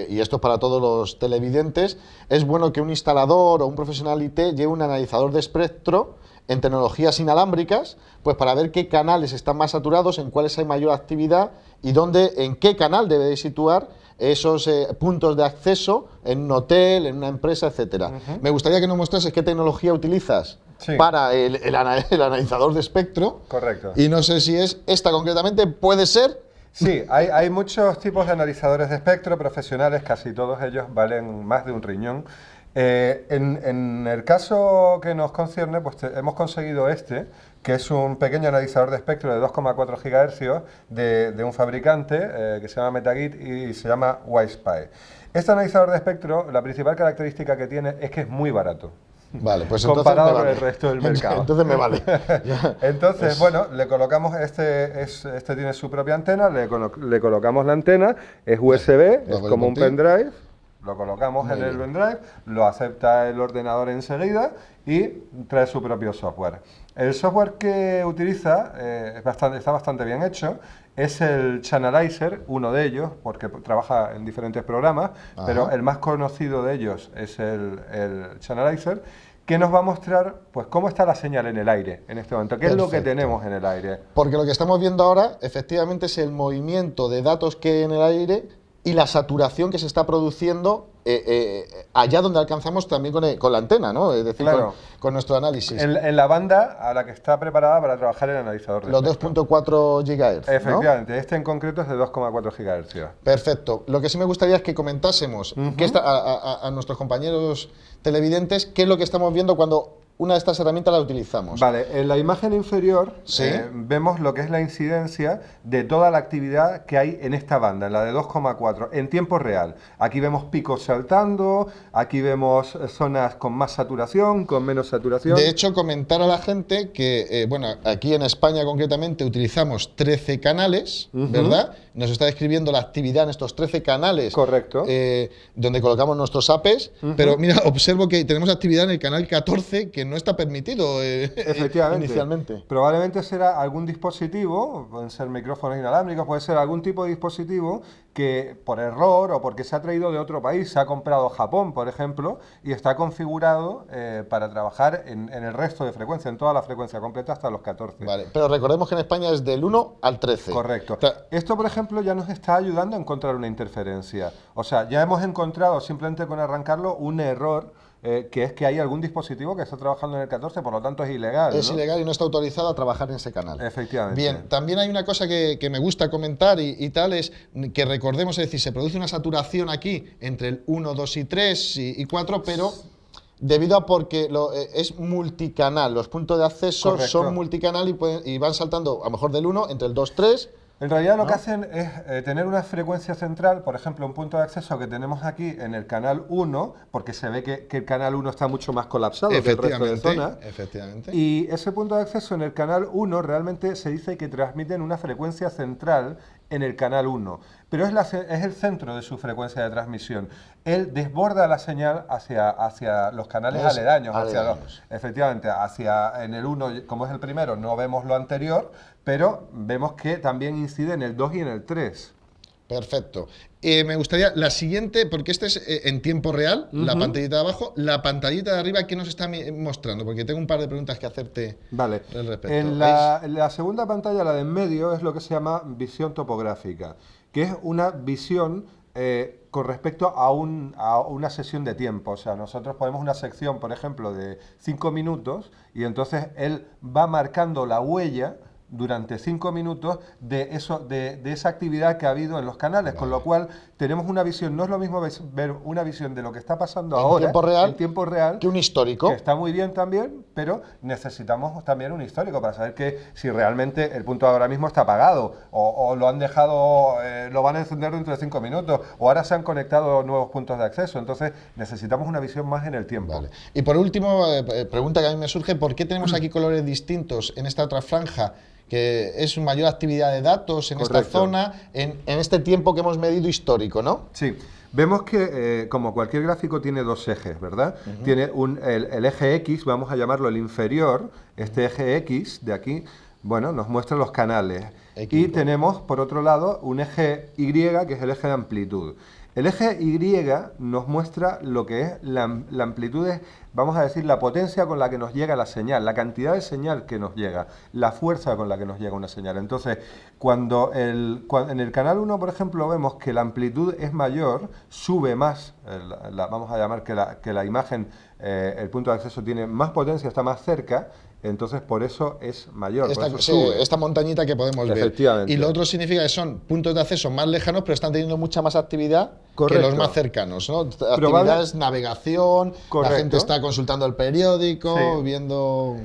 y esto es para todos los televidentes, es bueno que un instalador o un profesional IT lleve un analizador de espectro en tecnologías inalámbricas, pues para ver qué canales están más saturados, en cuáles hay mayor actividad y en qué canal debe situar esos puntos de acceso en un hotel, en una empresa, etcétera. Me gustaría que nos mostrases qué tecnología utilizas para el analizador de espectro.
Correcto.
Y no sé si es esta concretamente, puede ser.
Sí, hay muchos tipos de analizadores de espectro profesionales, casi todos ellos valen más de un riñón. En el caso que nos concierne, pues hemos conseguido que es un pequeño analizador de espectro de 2,4 GHz de un fabricante que se llama Metagit y se llama WiSpy. Este analizador de espectro, la principal característica que tiene es que es muy barato.
Vale, pues
comparado
entonces me
con
vale.
el resto del mercado.
Entonces me vale.
Entonces, bueno, le colocamos este tiene su propia antena, le colocamos la antena, es USB, es como un pendrive, lo colocamos en el pendrive, lo acepta el ordenador enseguida y trae su propio software. El software que utiliza está bastante bien hecho, es el Channelizer, uno de ellos, porque trabaja en diferentes programas, pero el más conocido de ellos es el Channelizer, que nos va a mostrar pues cómo está la señal en el aire en este momento, qué es lo que tenemos en el aire.
Porque lo que estamos viendo ahora, efectivamente, es el movimiento de datos que hay en el aire y la saturación que se está produciendo allá donde alcanzamos también con la antena, ¿no? Es decir,
Claro.
con nuestro análisis.
En la banda a la que está preparada para trabajar el analizador de
Los
espectro.
2.4 GHz. ¿no?
Efectivamente, este en concreto es de 2,4 GHz.
Perfecto. Lo que sí me gustaría es que comentásemos a nuestros compañeros televidentes qué es lo que estamos viendo cuando una de estas herramientas la utilizamos.
Vale, en la imagen inferior
Sí.
vemos lo que es la incidencia de toda la actividad que hay en esta banda, en la de 2,4, en tiempo real. Aquí vemos picos saltando, aquí vemos zonas con más saturación, con menos saturación.
De hecho, comentar a la gente que, bueno, aquí en España concretamente utilizamos 13 canales, ¿verdad? Nos está describiendo la actividad en estos 13 canales.
Correcto.
Donde colocamos nuestros APs, pero mira, observo que tenemos actividad en el canal 14 que que no está permitido
Efectivamente.
inicialmente.
Probablemente será algún dispositivo, pueden ser micrófonos inalámbricos, puede ser algún tipo de dispositivo que por error o porque se ha traído de otro país, se ha comprado Japón, por ejemplo, y está configurado para trabajar en el resto de frecuencia, en toda la frecuencia completa hasta los 14.
Vale, pero recordemos que en España es del 1 al 13.
Correcto.
O sea,
Esto, por ejemplo, ya nos está ayudando a encontrar una interferencia. O sea, ya hemos encontrado simplemente con arrancarlo un error, que es que hay algún dispositivo que está trabajando en el 14, por lo tanto es ilegal.
es
¿no?
ilegal y no está autorizado a trabajar en ese canal.
Efectivamente.
Bien, también hay una cosa que me gusta comentar y tal, es que recordemos, es decir, se produce una saturación aquí entre el 1, 2 y 3 y 4, pero debido a porque es multicanal, los puntos de acceso
Correcto.
son multicanal y van saltando a lo mejor del 1 entre el 2, 3.
En realidad lo que hacen es tener una frecuencia central, por ejemplo, un punto de acceso que tenemos aquí en el canal 1, porque se ve que el canal 1 está mucho más colapsado que el resto de zonas.
Efectivamente.
Y ese punto de acceso en el canal 1 realmente se dice que transmiten una frecuencia central en el canal 1, pero es el centro de su frecuencia de transmisión. Él desborda la señal hacia los canales aledaños, efectivamente, en el 1, como es el primero, no vemos lo anterior, pero vemos que también incide en el 2 y en el 3.
Perfecto. Me gustaría la siguiente, porque este es en tiempo real, la pantallita de abajo, la pantallita de arriba, ¿qué nos está mostrando? Porque tengo un par de preguntas que hacerte
Vale.
al respecto.
En la segunda pantalla, la de en medio, es lo que se llama visión topográfica, que es una visión con respecto a una sesión de tiempo. O sea, nosotros ponemos una sección, por ejemplo, de 5 minutos y entonces él va marcando la huella durante 5 minutos de esa actividad que ha habido en los canales, con lo cual tenemos una visión, no es lo mismo ver una visión de lo que está pasando ahora en tiempo real
que un histórico.
Que está muy bien también, pero necesitamos también un histórico para saber que si realmente el punto ahora mismo está apagado o lo han dejado, lo van a encender dentro de 5 minutos o ahora se han conectado nuevos puntos de acceso, entonces necesitamos una visión más en el tiempo.
Vale. Y por último, pregunta que a mí me surge, ¿por qué tenemos aquí colores distintos en esta otra franja? Que es una mayor actividad de datos en esta zona, en este tiempo que hemos medido histórico, ¿no?
Sí, vemos que como cualquier gráfico tiene dos ejes, ¿verdad? Tiene el eje X, vamos a llamarlo el inferior, este eje X de aquí, bueno, nos muestra los canales. Y tenemos, por otro lado, un eje Y, que es el eje de amplitud. El eje Y nos muestra lo que es la amplitud, vamos a decir, la potencia con la que nos llega la señal, la cantidad de señal que nos llega, la fuerza con la que nos llega una señal. Entonces, cuando en el canal 1, por ejemplo, vemos que la amplitud es mayor, sube más, vamos a llamar que la imagen, el punto de acceso tiene más potencia, está más cerca, entonces por eso es mayor.
Esta montañita que podemos ver.
Efectivamente.
Y lo otro significa que son puntos de acceso más lejanos, pero están teniendo mucha más actividad que los más cercanos, ¿no? Actividades, navegación, la gente está consultando el periódico, viendo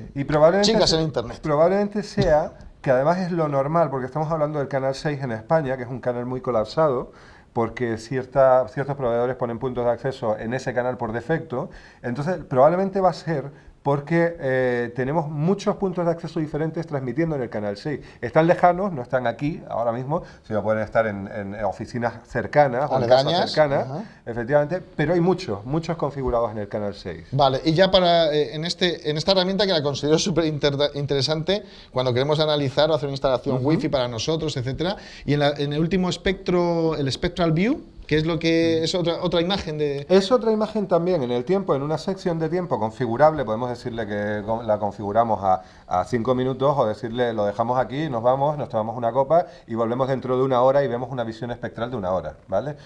chicas en internet.
Probablemente sea que además es lo normal, porque estamos hablando del canal 6 en España, que es un canal muy colapsado, porque ciertos proveedores ponen puntos de acceso en ese canal por defecto. Entonces, probablemente va a ser porque tenemos muchos puntos de acceso diferentes transmitiendo en el canal 6. Están lejanos, no están aquí ahora mismo, sino pueden estar en oficinas cercanas o en casas cercanas, efectivamente, pero hay muchos configurados en el canal 6.
Vale, y ya para en esta herramienta que la considero súper interesante cuando queremos analizar o hacer una instalación Wi-Fi para nosotros, etcétera, y en el último espectro, el Spectral View, que es lo que es otra imagen de... Es
otra imagen también en el tiempo, en una sección de tiempo configurable, podemos decirle que la configuramos a 5 minutos o decirle lo dejamos aquí, nos vamos, nos tomamos una copa y volvemos dentro de 1 hora y vemos una visión espectral de 1 hora, ¿vale?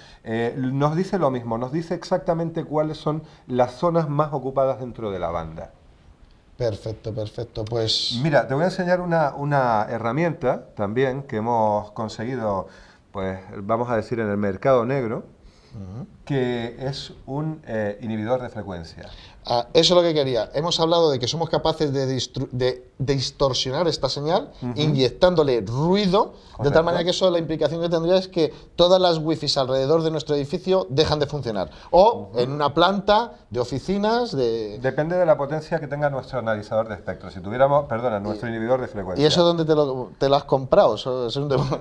Nos dice lo mismo, nos dice exactamente cuáles son las zonas más ocupadas dentro de la banda.
Perfecto, pues...
Mira, te voy a enseñar una herramienta también que hemos conseguido, pues vamos a decir en el mercado negro, que es un inhibidor de frecuencia.
Eso es lo que quería. Hemos hablado de que somos capaces de distorsionar esta señal inyectándole ruido, de tal manera que eso, la implicación que tendría es que todas las wifis alrededor de nuestro edificio dejan de funcionar. O en una planta de oficinas,
Depende de la potencia que tenga nuestro analizador de espectro. Si tuviéramos, nuestro inhibidor de frecuencia.
¿Y eso dónde te lo has comprado?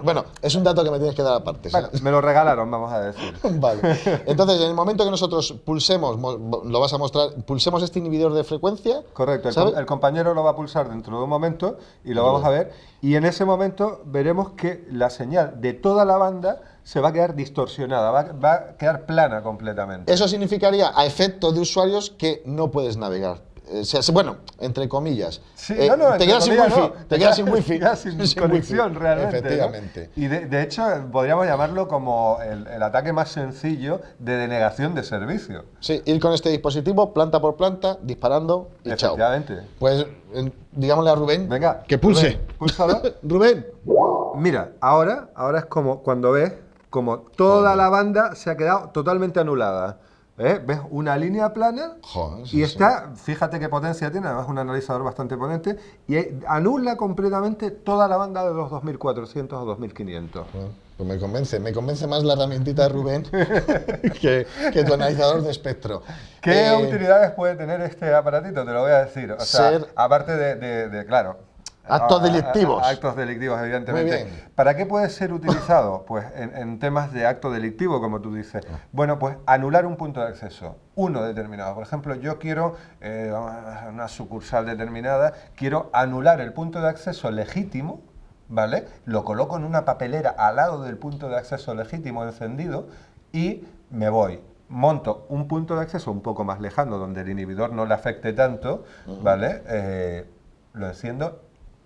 Bueno, es un dato que me tienes que dar aparte.
Bueno, me lo regalaron, vamos a decir.
Vale. Entonces, en el momento que nosotros pulsemos, lo vas a mostrar, pulsemos este inhibidor de frecuencia.
Correcto,
¿sabe?
el compañero lo va a pulsar dentro de un momento y lo vamos a ver. Y en ese momento veremos que la señal de toda la banda se va a quedar distorsionada, va a quedar plana completamente.
Eso significaría a efectos de usuarios que no puedes navegar. Bueno, entre comillas.
Sí,
te quedas sin wifi. Te quedas sin wifi.
Te quedas sin conexión
wifi.
realmente.
Efectivamente.
¿No? Y de hecho podríamos llamarlo como el ataque más sencillo de denegación de servicio.
Sí, ir con este dispositivo planta por planta, disparando y chao.
Efectivamente.
Pues digámosle a Rubén
Venga,
que pulse.
Rubén, púlsalo.
Rubén.
Mira, ahora es como cuando ves como toda la banda se ha quedado totalmente anulada. ¿Ves una línea plana?
Joder,
y está, fíjate qué potencia tiene, además es un analizador bastante potente, y anula completamente toda la banda de los 2400 o 2500.
Bueno, pues me convence más la herramientita de Rubén que tu analizador de espectro.
¿Qué utilidades puede tener este aparatito? Te lo voy a decir. O sea, aparte de claro,
actos delictivos.
Actos delictivos, evidentemente.
Muy bien.
¿Para qué puede ser utilizado? Pues en temas de acto delictivo, como tú dices. Bueno, pues anular un punto de acceso, uno determinado. Por ejemplo, yo quiero, una sucursal determinada, quiero anular el punto de acceso legítimo, ¿vale? Lo coloco en una papelera al lado del punto de acceso legítimo encendido y me voy. Monto un punto de acceso un poco más lejano, donde el inhibidor no le afecte tanto, ¿vale? Lo enciendo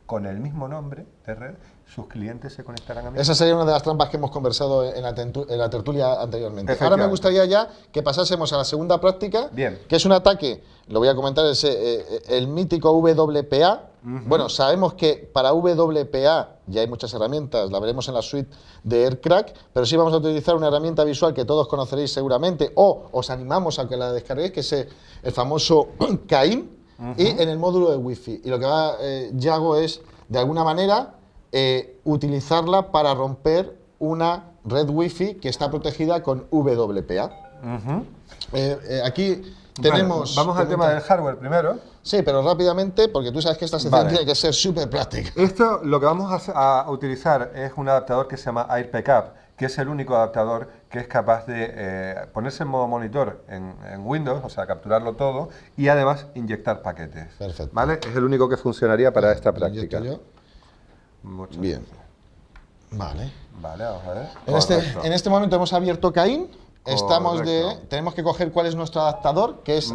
con el mismo nombre de red, sus clientes se conectarán a mí.
Esa sería una de las trampas que hemos conversado en la tertulia anteriormente. Ahora me gustaría ya que pasásemos a la segunda práctica,
Bien.
que es un ataque, lo voy a comentar, es el mítico WPA. Bueno, sabemos que para WPA ya hay muchas herramientas, la veremos en la suite de AirCrack, pero sí vamos a utilizar una herramienta visual que todos conoceréis seguramente, o os animamos a que la descarguéis, que es el famoso Cain. Y en el módulo de Wi-Fi. Y lo que Yago es, de alguna manera, utilizarla para romper una red Wi-Fi que está protegida con WPA. Aquí tenemos...
Vamos al tema del hardware primero.
Sí, pero rápidamente, porque tú sabes que esta sección tiene que ser súper práctica.
Esto, lo que vamos a utilizar es un adaptador que se llama AirPcap, que es el único adaptador que es capaz de ponerse en modo monitor en Windows, o sea, capturarlo todo, y además inyectar paquetes.
Perfecto.
¿Vale? Es el único que funcionaría para esta práctica.
Mucho bien. Vale.
Vale, vamos a ver.
En este momento hemos abierto Cain. Tenemos que coger cuál es nuestro adaptador, que es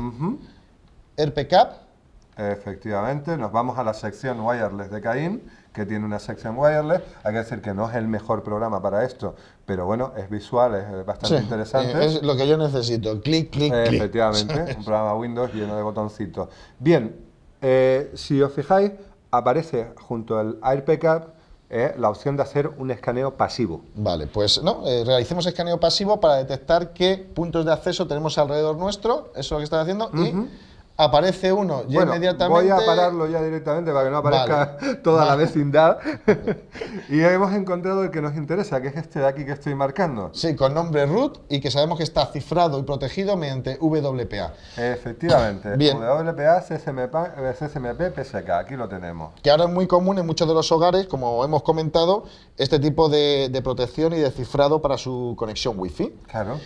AirPcap.
Efectivamente, nos vamos a la sección wireless de Cain, que tiene una sección wireless. Hay que decir que no es el mejor programa para esto, pero bueno, es visual, es bastante interesante.
Es lo que yo necesito. Clic, clic, clic.
Efectivamente, un programa Windows lleno de botoncitos. Bien, si os fijáis, aparece junto al AirPcap la opción de hacer un escaneo pasivo.
Vale, pues realicemos escaneo pasivo para detectar qué puntos de acceso tenemos alrededor nuestro, eso es lo que está haciendo, y aparece uno ya inmediatamente...
Voy a pararlo ya directamente para que no aparezca toda la vecindad. Y hemos encontrado el que nos interesa, que es este de aquí que estoy marcando.
Sí, con nombre root y que sabemos que está cifrado y protegido mediante WPA.
Efectivamente.
Bien.
WPA, CSMP, PSK, aquí lo tenemos.
Que ahora es muy común en muchos de los hogares, como hemos comentado, este tipo de protección y de cifrado para su conexión Wi-Fi.
Claro.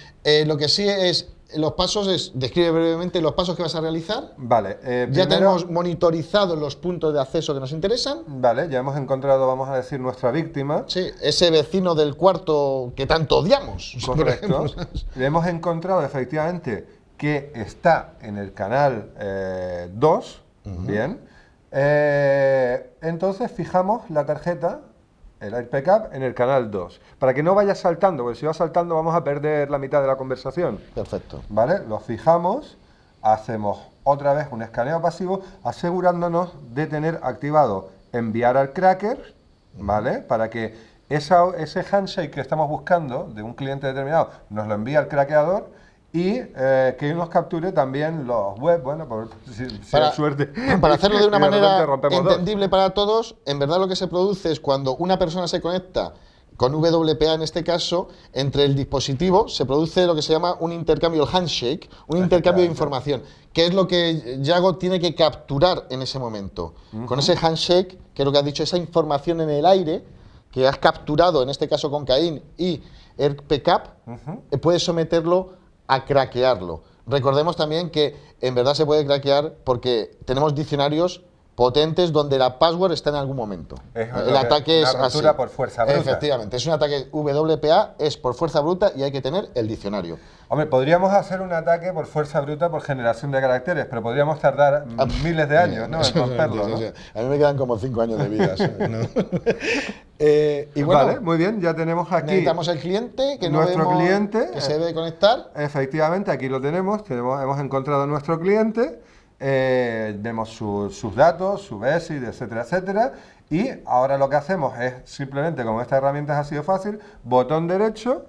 Lo que sí es... Los pasos describe brevemente los pasos que vas a realizar.
Vale.
Ya tenemos monitorizados los puntos de acceso que nos interesan.
Vale, ya hemos encontrado, vamos a decir, nuestra víctima.
Sí, ese vecino del cuarto que tanto odiamos.
Correcto. Le hemos encontrado efectivamente que está en el canal 2. Bien. Entonces fijamos la tarjeta, el AirPcap, en el canal 2, para que no vaya saltando, porque si va saltando vamos a perder la mitad de la conversación.
Perfecto.
¿Vale? Lo fijamos, hacemos otra vez un escaneo pasivo, asegurándonos de tener activado enviar al cracker, ¿vale? Para que ese handshake que estamos buscando de un cliente determinado nos lo envíe al craqueador y que nos capture también los web, bueno, si hay suerte.
Para hacerlo de una manera
rompemos
entendible para todos, en verdad lo que se produce es cuando una persona se conecta con WPA en este caso, entre el dispositivo se produce lo que se llama un intercambio, el handshake, un intercambio de información, que es lo que Yago tiene que capturar en ese momento. Con ese handshake, que es lo que has dicho, esa información en el aire, que has capturado, en este caso con Caín y AirPcap, puedes someterlo a craquearlo. Recordemos también que en verdad se puede craquear porque tenemos diccionarios potentes donde la password está en algún momento. El ataque es
una ruptura
así.
por fuerza bruta.
Efectivamente, es un ataque WPA, es por fuerza bruta y hay que tener el diccionario.
Hombre, podríamos hacer un ataque por fuerza bruta por generación de caracteres, pero podríamos tardar miles de años, ¿no?, en romperlo, ¿no?
A mí me quedan como 5 años de vida. ¿no? Y bueno,
Vale, muy bien, ya tenemos aquí
necesitamos el cliente, que no
nuestro
vemos
cliente,
que se debe conectar.
Efectivamente, aquí lo tenemos, hemos encontrado nuestro cliente, vemos sus datos, su BESID, etcétera, etcétera, y ahora lo que hacemos es simplemente, como esta herramienta ha sido fácil, botón derecho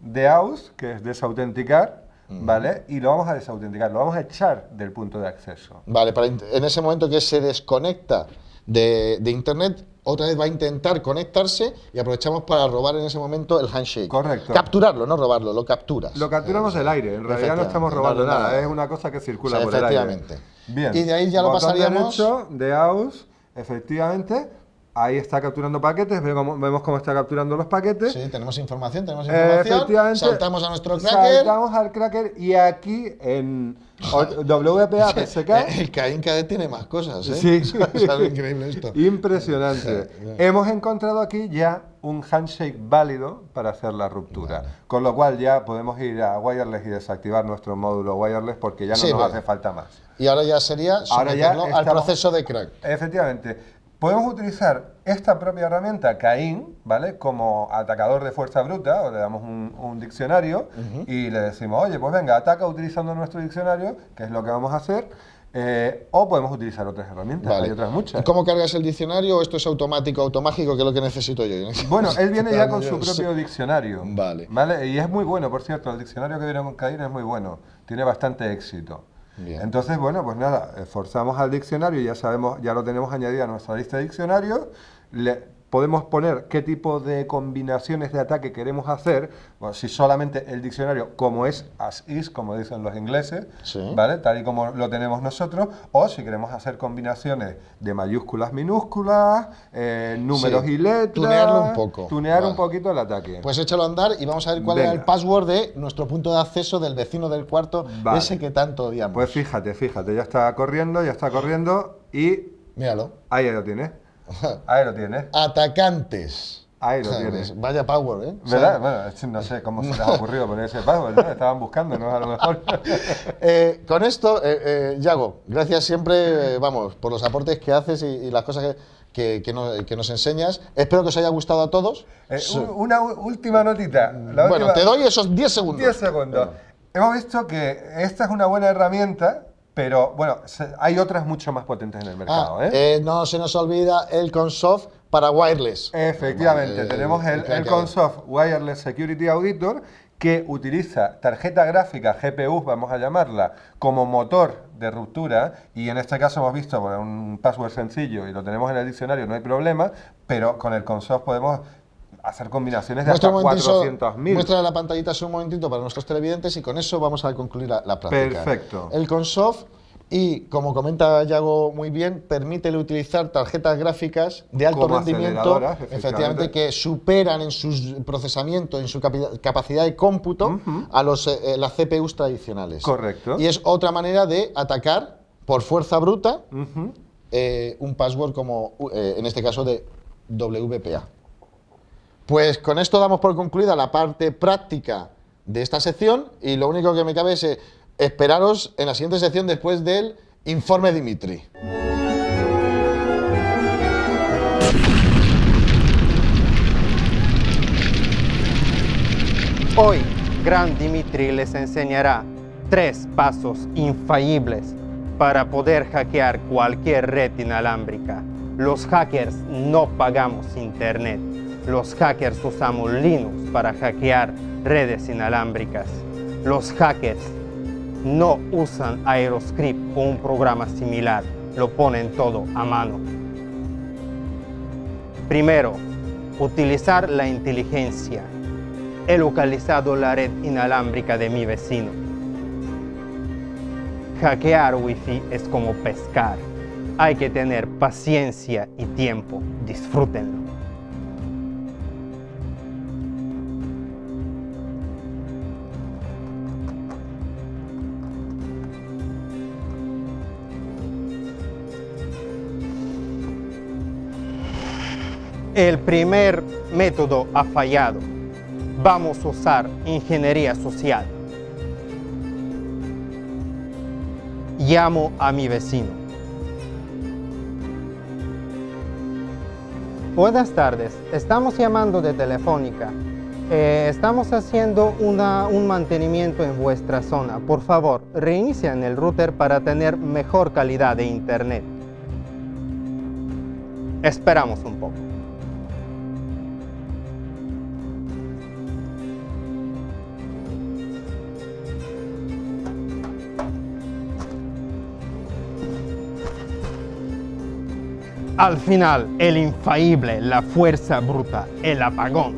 de auth, que es desautenticar, ¿vale? Y lo vamos a desautenticar, lo vamos a echar del punto de acceso.
Vale, en ese momento que se desconecta de Internet, otra vez va a intentar conectarse y aprovechamos para robar en ese momento el handshake.
Correcto.
Capturarlo, no robarlo, lo capturas.
Lo capturamos del aire, en realidad no estamos robando nada, es una cosa que circula por el aire.
Efectivamente.
Bien.
Y de ahí ya lo
Botón
pasaríamos.
derecho de auth, efectivamente. Ahí está capturando paquetes, vemos cómo está capturando los paquetes.
Sí, tenemos información,
Efectivamente,
saltamos a nuestro cracker.
Saltamos al cracker y aquí en WPA PSK.
El Caín cada vez tiene más cosas, ¿eh?
Sí.
Es algo increíble esto.
Impresionante. Hemos encontrado aquí ya un handshake válido para hacer la ruptura. Con lo cual ya podemos ir a wireless y desactivar nuestro módulo wireless porque ya no
Sí,
nos
bueno.
hace falta más.
Y ahora ya sería
Ahora ya
someterlo al
estamos-
proceso de crack.
Efectivamente. Podemos utilizar esta propia herramienta, Caín, ¿vale?, como atacador de fuerza bruta, o le damos un diccionario y le decimos, oye, pues venga, ataca utilizando nuestro diccionario, que es lo que vamos a hacer, o podemos utilizar otras herramientas, hay otras muchas.
¿Cómo cargas el diccionario? ¿O esto es automático, automágico, que es lo que necesito yo?
Bueno, él viene ya con
Yo
su
no sé.
propio diccionario.
Vale.
Y es muy bueno, por cierto, el diccionario que viene con Caín es muy bueno, tiene bastante éxito.
Bien.
Entonces, bueno, pues nada, forzamos al diccionario, ya sabemos, ya lo tenemos añadido a nuestra lista de diccionarios, podemos poner qué tipo de combinaciones de ataque queremos hacer, bueno, si solamente el diccionario, como es as is, como dicen los ingleses,
Sí.
¿vale?, tal y como lo tenemos nosotros, o si queremos hacer combinaciones de mayúsculas, minúsculas, números
Sí,
y letras.
tunearlo un poco.
Tunear
Vale.
un poquito el ataque.
Pues échalo a andar y vamos a ver cuál era el
Venga.
password de nuestro punto de acceso del vecino del cuarto,
Vale.
ese que tanto odiamos.
Pues fíjate, ya está corriendo y
Míralo.
ahí lo tienes. Ahí lo tienes.
Atacantes.
Ahí lo tienes.
Vaya power, ¿eh?
¿Verdad? Bueno, no sé cómo se les ha ocurrido poner ese password, ¿no? Estaban buscando, ¿no? A lo mejor.
Con esto, Yago, gracias siempre, vamos, por los aportes que haces y las cosas que nos enseñas. Espero que os haya gustado a todos.
Una última notita.
Bueno, te doy esos 10 segundos.
10 segundos. Hemos visto que esta es una buena herramienta, pero bueno, hay otras mucho más potentes en el mercado,
No se nos olvida el Consoft para wireless.
Efectivamente,
Vale,
tenemos el
crack.
Consoft Wireless Security Auditor, que utiliza tarjeta gráfica, GPU, vamos a llamarla, como motor de ruptura, y en este caso hemos visto bueno, un password sencillo y lo tenemos en el diccionario, no hay problema, pero con el Consoft podemos hacer combinaciones de hasta 400.000.
Muestra la pantallita un momentito para nuestros televidentes y con eso vamos a concluir la práctica.
Perfecto.
El Consoft, y como comenta Yago muy bien, permite utilizar tarjetas gráficas de alto
Como
rendimiento,
aceleradoras,
efectivamente, que superan en su procesamiento, en su capacidad de cómputo a las CPUs tradicionales.
Correcto.
Y es otra manera de atacar por fuerza bruta un password como, en este caso, de WPA. Pues con esto damos por concluida la parte práctica de esta sección y lo único que me cabe es esperaros en la siguiente sección después del informe Dimitri.
Hoy, Gran Dimitri les enseñará 3 pasos infalibles para poder hackear cualquier red inalámbrica. Los hackers no pagamos internet. Los hackers usamos Linux para hackear redes inalámbricas. Los hackers no usan Aeroscript o un programa similar. Lo ponen todo a mano. Primero, utilizar la inteligencia. He localizado la red inalámbrica de mi vecino. Hackear Wi-Fi es como pescar. Hay que tener paciencia y tiempo. Disfrútenlo. El primer método ha fallado. Vamos a usar ingeniería social. Llamo a mi vecino. Buenas tardes, estamos llamando de Telefónica. Estamos haciendo un mantenimiento en vuestra zona. Por favor, reinicien el router para tener mejor calidad de internet. Esperamos un poco. Al final, el infalible, la fuerza bruta, el apagón.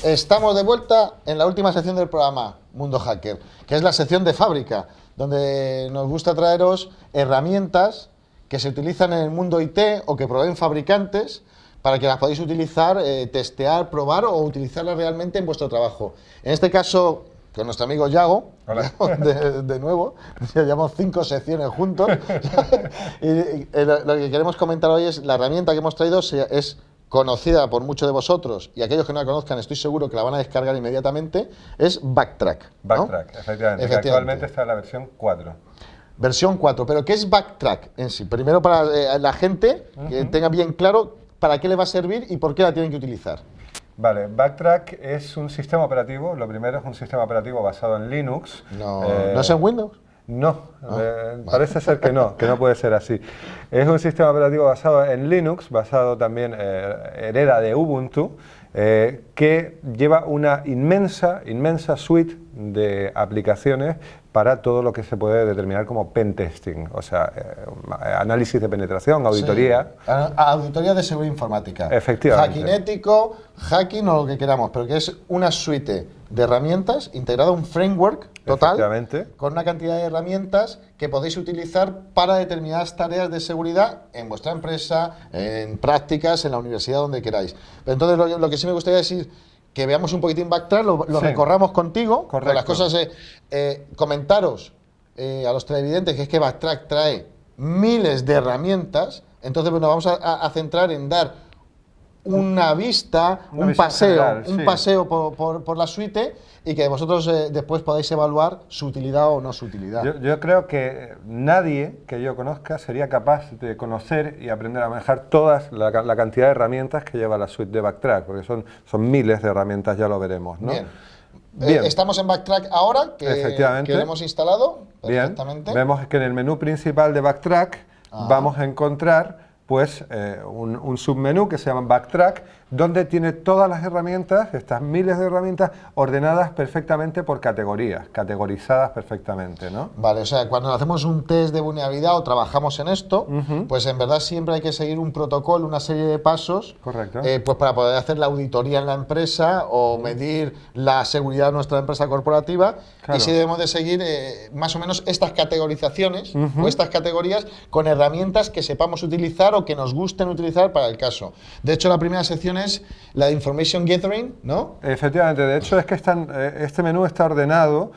Estamos de vuelta en la última sección del programa, Mundo Hacker, que es la sección de fábrica, donde nos gusta traeros herramientas que se utilizan en el mundo IT o que proveen fabricantes para que las podáis utilizar, testear, probar o utilizarlas realmente en vuestro trabajo. En este caso, con nuestro amigo Yago, de nuevo, ya llevamos 5 secciones juntos. y lo que queremos comentar hoy es la herramienta que hemos traído es conocida por muchos de vosotros y aquellos que no la conozcan estoy seguro que la van a descargar inmediatamente, es Backtrack, ¿no?
Backtrack, efectivamente. Que actualmente está en la versión 4.
Versión 4, pero ¿qué es Backtrack en sí? Primero para la gente que tenga bien claro para qué le va a servir y por qué la tienen que utilizar.
Vale, Backtrack es un sistema operativo, lo primero es un sistema operativo basado en Linux.
¿No es en Windows?
No, parece ser que no puede ser así. Es un sistema operativo basado en Linux, basado también, hereda de Ubuntu, que lleva una inmensa suite de aplicaciones para todo lo que se puede determinar como pentesting, o sea, análisis de penetración, auditoría.
Sí. Auditoría de seguridad informática.
Efectivamente.
Hacking ético, hacking o lo que queramos, pero que es una suite de herramientas integrada, un framework total, con una cantidad de herramientas que podéis utilizar para determinadas tareas de seguridad en vuestra empresa, en prácticas, en la universidad, donde queráis. Entonces, lo que sí me gustaría decir, que veamos un poquitín Backtrack, lo recorramos contigo, con las cosas, comentaros a los televidentes que es que Backtrack trae miles de herramientas, entonces nos vamos a centrar en dar una vista, un paseo por la suite y que vosotros después podáis evaluar su utilidad o no su utilidad.
Yo creo que nadie que yo conozca sería capaz de conocer y aprender a manejar todas la cantidad de herramientas que lleva la suite de Backtrack, porque son miles de herramientas, ya lo veremos, ¿no?
Bien. Estamos en Backtrack ahora, que lo hemos instalado perfectamente.
Bien. Vemos que en el menú principal de Backtrack vamos a encontrar pues un submenú que se llama Backtrack, donde tiene todas las herramientas, estas miles de herramientas, ordenadas perfectamente por categorías, categorizadas perfectamente, ¿no?
Vale, o sea, cuando hacemos un test de vulnerabilidad o trabajamos en esto, pues en verdad siempre hay que seguir un protocolo, una serie de pasos,
correcto,
pues para poder hacer la auditoría en la empresa o medir la seguridad de nuestra empresa corporativa. Claro. Y sí debemos de seguir más o menos estas categorizaciones o estas categorías con herramientas que sepamos utilizar o que nos gusten utilizar para el caso. De hecho, la primera sección es la de Information Gathering, ¿no?
Efectivamente, de hecho es que este menú está ordenado,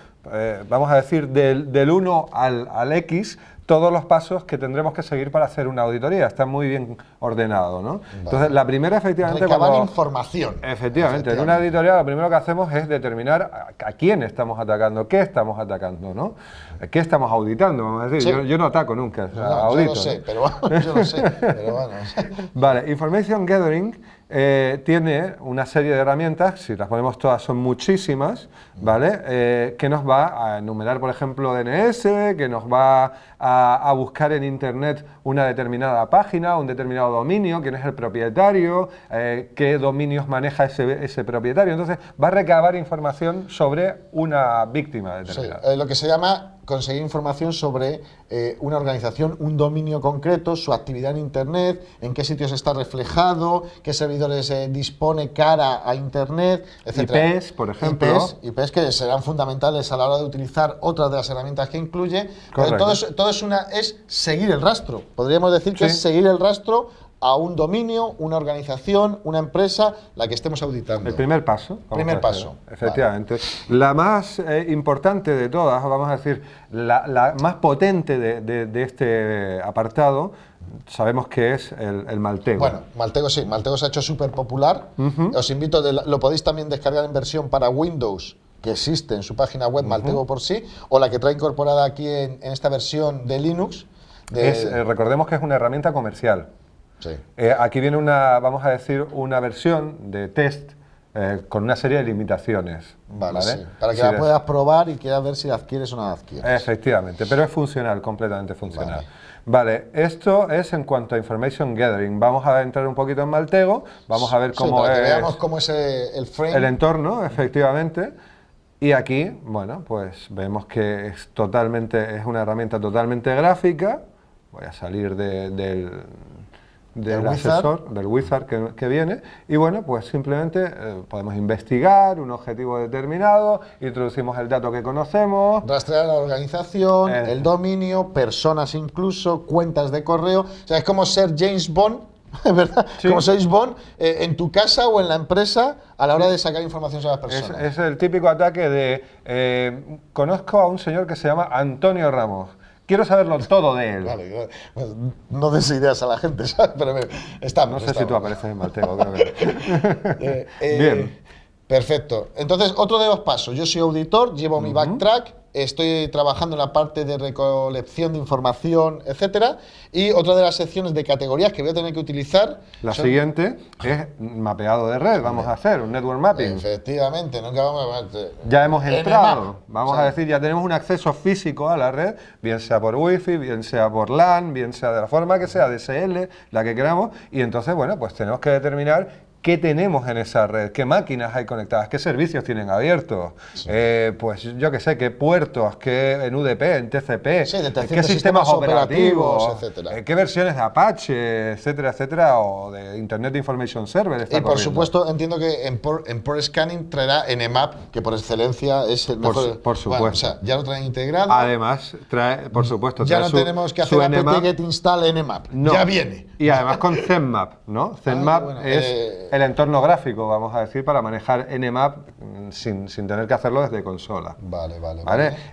vamos a decir, del 1 al X, todos los pasos que tendremos que seguir para hacer una auditoría. Está muy bien ordenado, ¿no? Vale. Entonces, la primera, efectivamente...
Recabar información.
Efectivamente, en una auditoría lo primero que hacemos es determinar a quién estamos atacando, qué estamos atacando, ¿no? ¿Qué estamos auditando? Vamos a decir, sí. Yo no ataco nunca, audito.
Yo lo sé, yo lo sé, pero bueno.
Vale, Information Gathering tiene una serie de herramientas, si las ponemos todas son muchísimas, ¿vale? Que nos va a enumerar, por ejemplo, DNS, que nos va a buscar en Internet una determinada página, un determinado dominio, quién es el propietario, qué dominios maneja ese propietario. Entonces va a recabar información sobre una víctima determinada.
Sí, lo que se llama conseguir información sobre una organización, un dominio concreto, su actividad en Internet, en qué sitios está reflejado, qué servidores dispone cara a Internet, etc.
IPs, por ejemplo.
IPs que serán fundamentales a la hora de utilizar otras de las herramientas que incluye. Todo es seguir el rastro. Podríamos decir que es seguir el rastro a un dominio, una organización, una empresa, la que estemos auditando.
El primer paso.
Primer paso.
Efectivamente. La más importante de todas, vamos a decir, la más potente de este apartado, sabemos que es el Maltego.
Bueno, Maltego sí, Maltego se ha hecho súper popular. Os invito, lo podéis también descargar en versión para Windows, que existe en su página web, Maltego por sí, o la que trae incorporada aquí en esta versión de Linux.
Recordemos que es una herramienta comercial.
Sí.
Aquí viene vamos a decir, una versión de test con una serie de limitaciones.
Vale. Sí. Para que la puedas probar y quieras ver si la adquieres o no la adquieres.
Efectivamente, pero es funcional, completamente funcional. Vale, esto es en cuanto a Information Gathering. Vamos a entrar un poquito en Maltego, vamos a ver cómo
para que veamos cómo es el frame.
El entorno, efectivamente. Y aquí, bueno, pues vemos que es una herramienta totalmente gráfica. Voy a salir del asesor, del wizard que viene, y bueno, pues simplemente podemos investigar un objetivo determinado, introducimos el dato que conocemos,
rastrear la organización, el dominio, personas incluso, cuentas de correo. O sea, es como ser James Bond, ¿verdad? Sí. Como James Bond en tu casa o en la empresa a la hora de sacar información sobre las personas.
Es el típico ataque de conozco a un señor que se llama Antonio Ramos. Quiero saberlo todo de él.
Vale, no des ideas a la gente, ¿sabes? Pero estamos.
No sé si tú apareces en Maltego, creo que. Bien.
Perfecto. Entonces, otro de los pasos. Yo soy auditor, llevo mi backtrack, estoy trabajando en la parte de recolección de información, etcétera. Y otra de las secciones de categorías que voy a tener que utilizar.
La siguiente es mapeado de red. Vamos a hacer un network mapping.
Efectivamente, nunca vamos a.
Ya hemos entrado. Vamos a decir, ya tenemos un acceso físico a la red, bien sea por Wi-Fi, bien sea por LAN, bien sea de la forma que sea, DSL, la que queramos. Y entonces, bueno, pues tenemos que determinar qué tenemos en esa red, qué máquinas hay conectadas, qué servicios tienen abiertos, pues yo qué sé, qué puertos, qué en UDP, en TCP, qué sistemas operativos, etcétera. Qué versiones de Apache, etcétera, etcétera, o de Internet Information Server está
y por supuesto entiendo que en Port Scanning traerá Nmap, que por excelencia es el mejor.
Por supuesto.
Bueno, o sea, ya lo traen integrado.
Además, trae, por supuesto,
ya no tenemos que hacer apt-get install Nmap,
no.
Ya viene.
Y además con Zenmap, ¿no? Zenmap es el entorno gráfico, vamos a decir, para manejar Nmap sin tener que hacerlo desde consola.
Vale.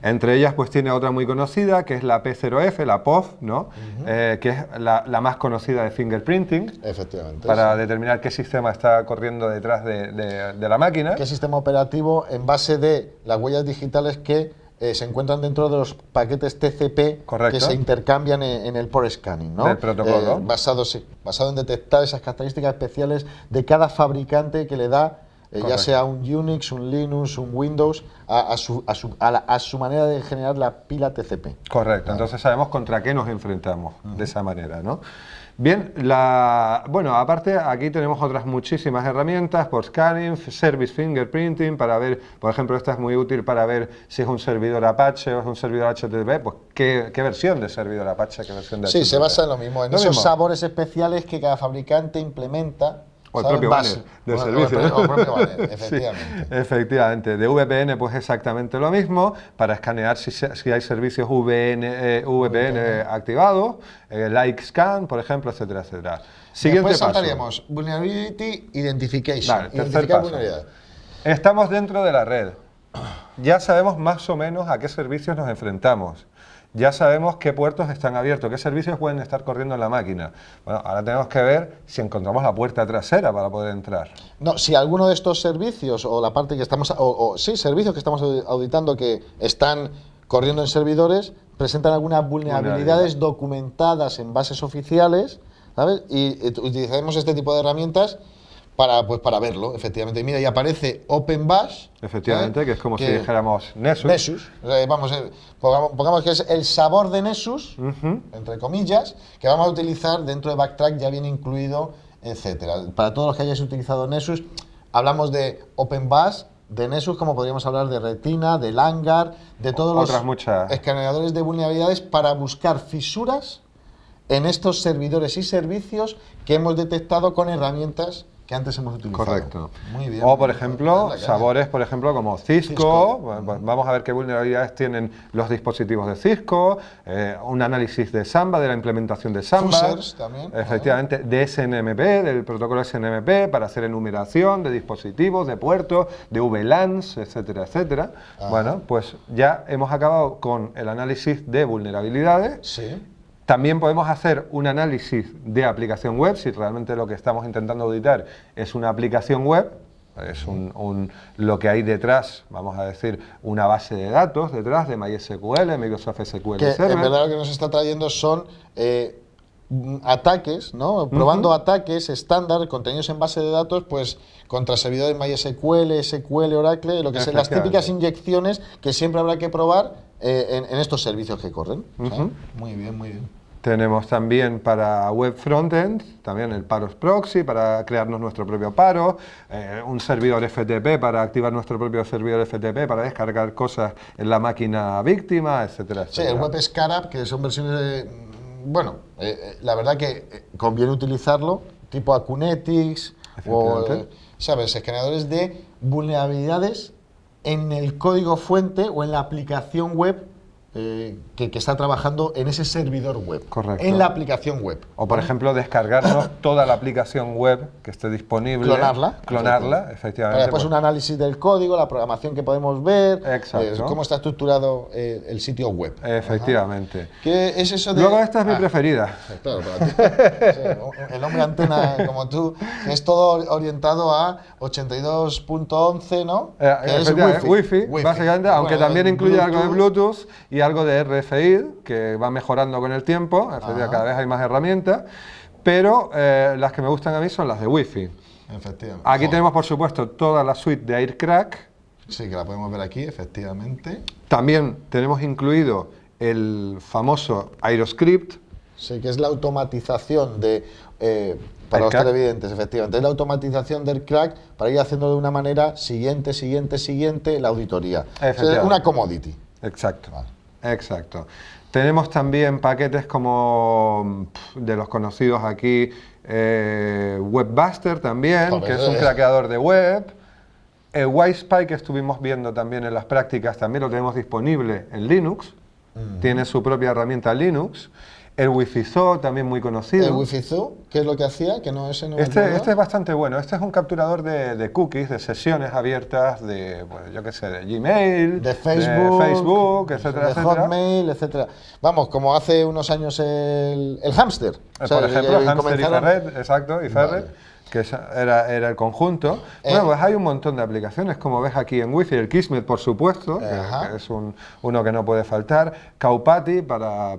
Entre ellas, pues tiene otra muy conocida, que es la P0F, la POF, ¿no? Que es la más conocida de fingerprinting.
Efectivamente.
Para determinar qué sistema está corriendo detrás de la máquina.
Qué sistema operativo en base de las huellas digitales que se encuentran dentro de los paquetes TCP.
Correcto.
Que se intercambian en el port scanning, ¿no?
Del protocolo.
Basado en detectar esas características especiales de cada fabricante que le da, ya sea un Unix, un Linux, un Windows, a su manera de generar la pila TCP.
Correcto. Entonces sabemos contra qué nos enfrentamos de esa manera, ¿no? Bien, bueno, aparte aquí tenemos otras muchísimas herramientas, por scanning, service fingerprinting, para ver, por ejemplo, esta es muy útil para ver si es un servidor Apache o es un servidor HTTP, pues qué versión de servidor Apache, qué versión de HTTP.
Sí, se basa en lo mismo, en esos sabores especiales que cada fabricante implementa.
O el propio banner del servicio.
O el propio banner, efectivamente.
Sí, efectivamente. De VPN, pues exactamente lo mismo, para escanear si hay servicios VPN activados, like scan, por ejemplo, etcétera, etcétera. Siguiente
Después
paso.
saltaríamos Vulnerability Identification.
Vale, tercer paso. Estamos dentro de la red. Ya sabemos más o menos a qué servicios nos enfrentamos. Ya sabemos qué puertos están abiertos, qué servicios pueden estar corriendo en la máquina. Bueno, ahora tenemos que ver si encontramos la puerta trasera para poder entrar.
No, si alguno de estos servicios o la parte que estamos, servicios que estamos auditando que están corriendo en servidores, presentan algunas vulnerabilidades documentadas en bases oficiales, ¿sabes? Y utilizaremos este tipo de herramientas para verlo, efectivamente. Mira, y aparece OpenBash.
Efectivamente, que es como si dijéramos Nessus.
Pongamos que es el sabor de Nessus, entre comillas, que vamos a utilizar dentro de Backtrack, ya viene incluido, etcétera. Para todos los que hayáis utilizado Nessus, hablamos de OpenBash, de Nessus, como podríamos hablar de Retina, de Langar, de todos los escaneadores de vulnerabilidades para buscar fisuras en estos servidores y servicios que hemos detectado con herramientas que antes hemos utilizado.
Correcto.
Muy bien.
O, por
Pues,
ejemplo,
dale la caña.
sabores, por ejemplo, como Cisco. Pues vamos a ver qué vulnerabilidades tienen los dispositivos de Cisco. Un análisis de Samba, de la implementación de Samba.
Fusers también.
Efectivamente, de SNMP, del protocolo SNMP, para hacer enumeración de dispositivos, de puertos, de VLANs, etcétera, etcétera. Bueno, pues ya hemos acabado con el análisis de vulnerabilidades.
Sí.
También podemos hacer un análisis de aplicación web, si realmente lo que estamos intentando auditar es una aplicación web, es lo que hay detrás, vamos a decir, una base de datos detrás de MySQL, Microsoft SQL
Que
Server.
en verdad lo que nos está trayendo son ataques, ¿no? Probando ataques estándar contenidos en base de datos, pues contra servidores MySQL, SQL, Oracle, lo que son las típicas inyecciones que siempre habrá que probar en estos servicios que corren. ¿sabes? Muy bien, muy bien.
Tenemos también para web frontend, también el Paros Proxy para crearnos nuestro propio paro, un servidor FTP para activar nuestro propio servidor FTP para descargar cosas en la máquina víctima, etcétera,
Sí,
etcétera.
el Web Scarab, que son versiones de... Bueno, la verdad que conviene utilizarlo, tipo Acunetics, o, ¿sabes? Escaneadores de vulnerabilidades en el código fuente o en la aplicación web que está trabajando en ese servidor web.
Correcto.
En la aplicación web.
O, por ejemplo, descargarnos toda la aplicación web que esté disponible. Clonarla, efectivamente.
Para después un análisis del código, la programación que podemos ver,
Exacto.
cómo está estructurado el sitio web.
Efectivamente.
¿Qué es eso de...?
Luego esta es mi preferida.
Claro, para ti. Sí, el hombre antena como tú, que es todo orientado a 82.11, ¿no? Que es
Wi-Fi, básicamente, aunque
Bueno,
también incluye algo de
Bluetooth.
Bluetooth y algo de RFID, que va mejorando con el tiempo, cada vez hay más herramientas, pero las que me gustan a mí son las de Wi-Fi.
Efectivamente.
Aquí tenemos, por supuesto, toda la suite de AirCrack.
Sí, que la podemos ver aquí, efectivamente.
También tenemos incluido el famoso Aeroscript.
Sí, que es la automatización de... para los televidentes, efectivamente. Es la automatización del crack para ir haciendo de una manera siguiente la auditoría. Una commodity.
Exacto. Exacto. Tenemos también paquetes como de los conocidos aquí, WebBuster también, que es un craqueador de web. El WiSpy, que estuvimos viendo también en las prácticas, también lo tenemos disponible en Linux. Tiene su propia herramienta Linux. El Wi-Fi Zoo, también muy conocido.
¿El Wi-Fi Zoo? ¿Qué es lo que hacía? Que no, ese no
este es bastante bueno. Este es un capturador de cookies, de sesiones abiertas de, pues, yo qué sé, de Gmail,
de Facebook,
etcétera,
de Hotmail, etcétera. Vamos, como hace unos años el hámster.
Por ejemplo, Hamster y Ferret, exacto, y Ferret.
Vale.
Que era el conjunto. Bueno, pues hay un montón de aplicaciones, como ves aquí en Wi-Fi, el Kismet, por supuesto, que es uno que no puede faltar, Kaupati para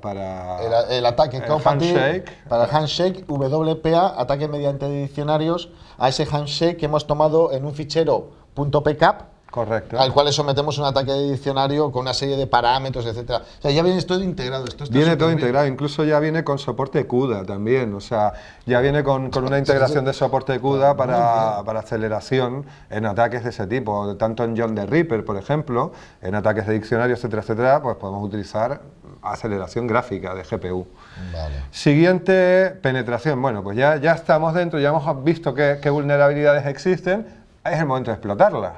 el ataque Kaupati,
handshake.
para el handshake, WPA, ataque mediante diccionarios a ese handshake que hemos tomado en un fichero .pcap,
correcto,
al cual le sometemos un ataque de diccionario con una serie de parámetros, etcétera. O sea, ya viene todo integrado.
Viene todo integrado, incluso ya viene con soporte CUDA también, o sea, ya viene con una integración de soporte CUDA para aceleración en ataques de ese tipo, tanto en John the Ripper, por ejemplo, en ataques de diccionario, etcétera, etcétera, pues podemos utilizar aceleración gráfica de GPU.
Vale.
Siguiente, penetración. Bueno, pues ya estamos dentro, ya hemos visto qué vulnerabilidades existen, es el momento de explotarlas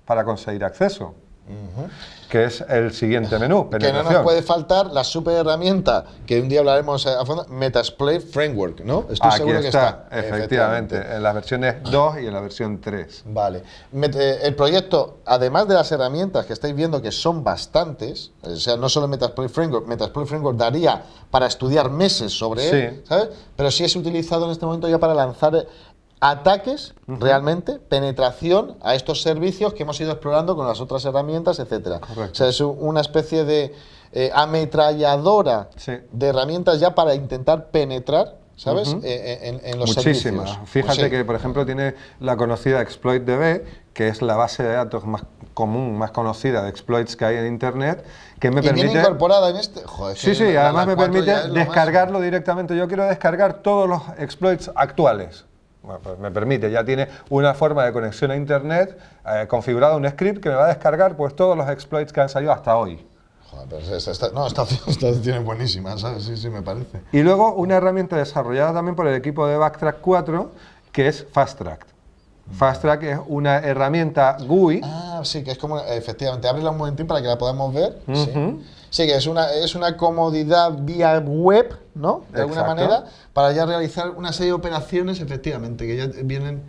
para conseguir acceso, que es el siguiente menú, penetración.
Que no nos puede faltar la super herramienta, que un día hablaremos a fondo, Metasploit Framework, ¿no? Estoy
Aquí
seguro
está,
que está.
efectivamente, en las versiones 2 y en la versión 3.
Vale. El proyecto, además de las herramientas que estáis viendo, que son bastantes, o sea, no solo Metasploit Framework daría para estudiar meses sobre él, ¿sabes? Pero sí es utilizado en este momento ya para lanzar ataques, realmente, penetración a estos servicios que hemos ido explorando con las otras herramientas, etcétera. O sea, es una especie de ametralladora de herramientas ya para intentar penetrar, ¿sabes? En los
muchísimas.
servicios.
Fíjate que, por ejemplo, tiene la conocida ExploitDB, que es la base de datos más común, más conocida de exploits que hay en Internet, que me permite...
viene incorporada en este... Joder,
sí, además me permite descargarlo directamente. Yo quiero descargar todos los exploits actuales. Bueno, pues me permite, ya tiene una forma de conexión a Internet, configurado un script que me va a descargar pues todos los exploits que han salido hasta hoy.
Joder, pero esta opción es buenísima, ¿sabes? Sí, me parece.
Y luego una herramienta desarrollada también por el equipo de Backtrack 4, que es FastTrack. Fast Track es una herramienta GUI.
Ah, sí, que es como, efectivamente, ábrela un momentín para que la podamos ver.
Ujú.
Sí. Sí, que es una comodidad vía web, ¿no? De alguna
Exacto.
manera, para ya realizar una serie de operaciones, efectivamente, que ya vienen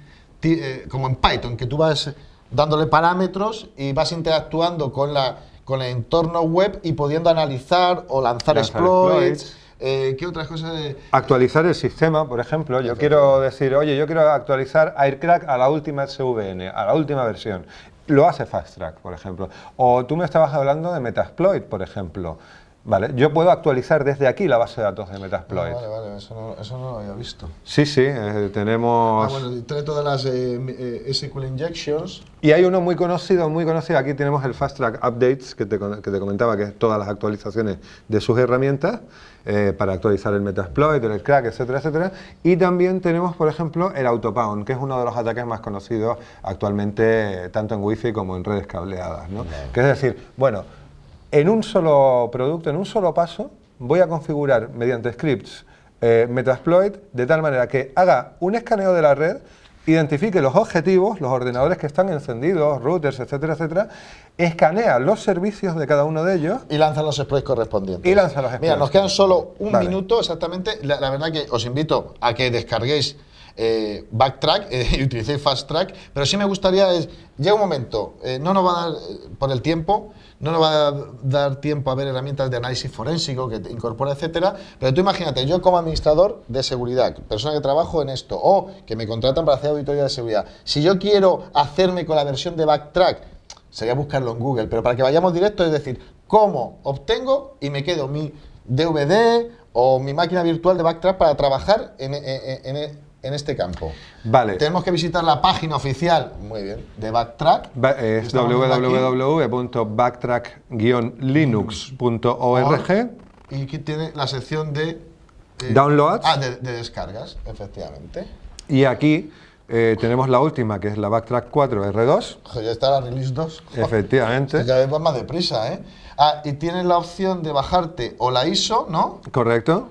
como en Python, que tú vas dándole parámetros y vas interactuando con el entorno web y pudiendo analizar o lanzar exploits. ¿Qué otras cosas?
Actualizar el sistema, por ejemplo. Yo quiero decir, oye, yo quiero actualizar Aircrack a la última SVN, a la última versión. Lo hace Fast Track, por ejemplo. O tú me estabas hablando de Metasploit, por ejemplo. Vale, yo puedo actualizar desde aquí la base de datos de Metasploit.
Vale, eso no lo había visto.
Sí, tenemos...
Bueno, y trae todas las SQL injections.
Y hay uno muy conocido, aquí tenemos el Fast Track Updates, que te comentaba, que es todas las actualizaciones de sus herramientas, para actualizar el Metasploit, el crack, etcétera, etcétera. Y también tenemos, por ejemplo, el Autopound, que es uno de los ataques más conocidos actualmente, tanto en Wi-Fi como en redes cableadas, ¿no? Que es decir, bueno, en un solo producto, en un solo paso, voy a configurar mediante scripts Metasploit de tal manera que haga un escaneo de la red, identifique los objetivos, los ordenadores que están encendidos, routers, etcétera, etcétera, escanea los servicios de cada uno de ellos
y lanza los exploits correspondientes. Mira, nos quedan solo un minuto exactamente. La verdad que os invito a que descarguéis Backtrack y utilicéis Fast Track, pero sí me gustaría, llega un momento, no nos va a dar, por el tiempo, no nos va a dar tiempo a ver herramientas de análisis forénsico que incorpora, etcétera, pero tú imagínate, yo como administrador de seguridad, persona que trabajo en esto, o que me contratan para hacer auditoría de seguridad, si yo quiero hacerme con la versión de Backtrack, sería buscarlo en Google, pero para que vayamos directo, es decir, cómo obtengo y me quedo mi DVD o mi máquina virtual de Backtrack para trabajar en este campo.
Vale.
Tenemos que visitar la página oficial, muy bien, de Backtrack.
Es www.backtrack-linux.org.
Y aquí tiene la sección de
downloads.
De descargas, efectivamente.
Y aquí tenemos la última, que es la Backtrack 4 R2.
Ojo, ya está la Release 2.
Efectivamente.
Cada vez va más deprisa, ¿eh? Y tienes la opción de bajarte o la ISO, ¿no?
Correcto.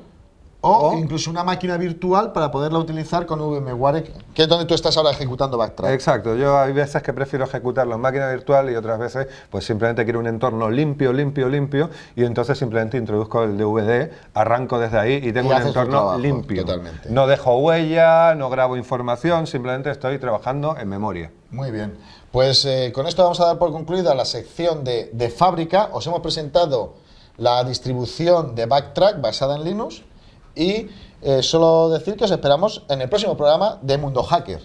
O incluso una máquina virtual para poderla utilizar con VMware, que es donde tú estás ahora ejecutando Backtrack.
Exacto, yo hay veces que prefiero ejecutarlo en máquina virtual y otras veces pues simplemente quiero un entorno limpio y entonces simplemente introduzco el DVD, arranco desde ahí y tengo un entorno limpio.
Totalmente.
No dejo huella, no grabo información, simplemente estoy trabajando en memoria.
Muy bien, pues con esto vamos a dar por concluida la sección de fábrica. Os hemos presentado la distribución de Backtrack basada en Linux. Y solo decir que os esperamos en el próximo programa de Mundo Hacker.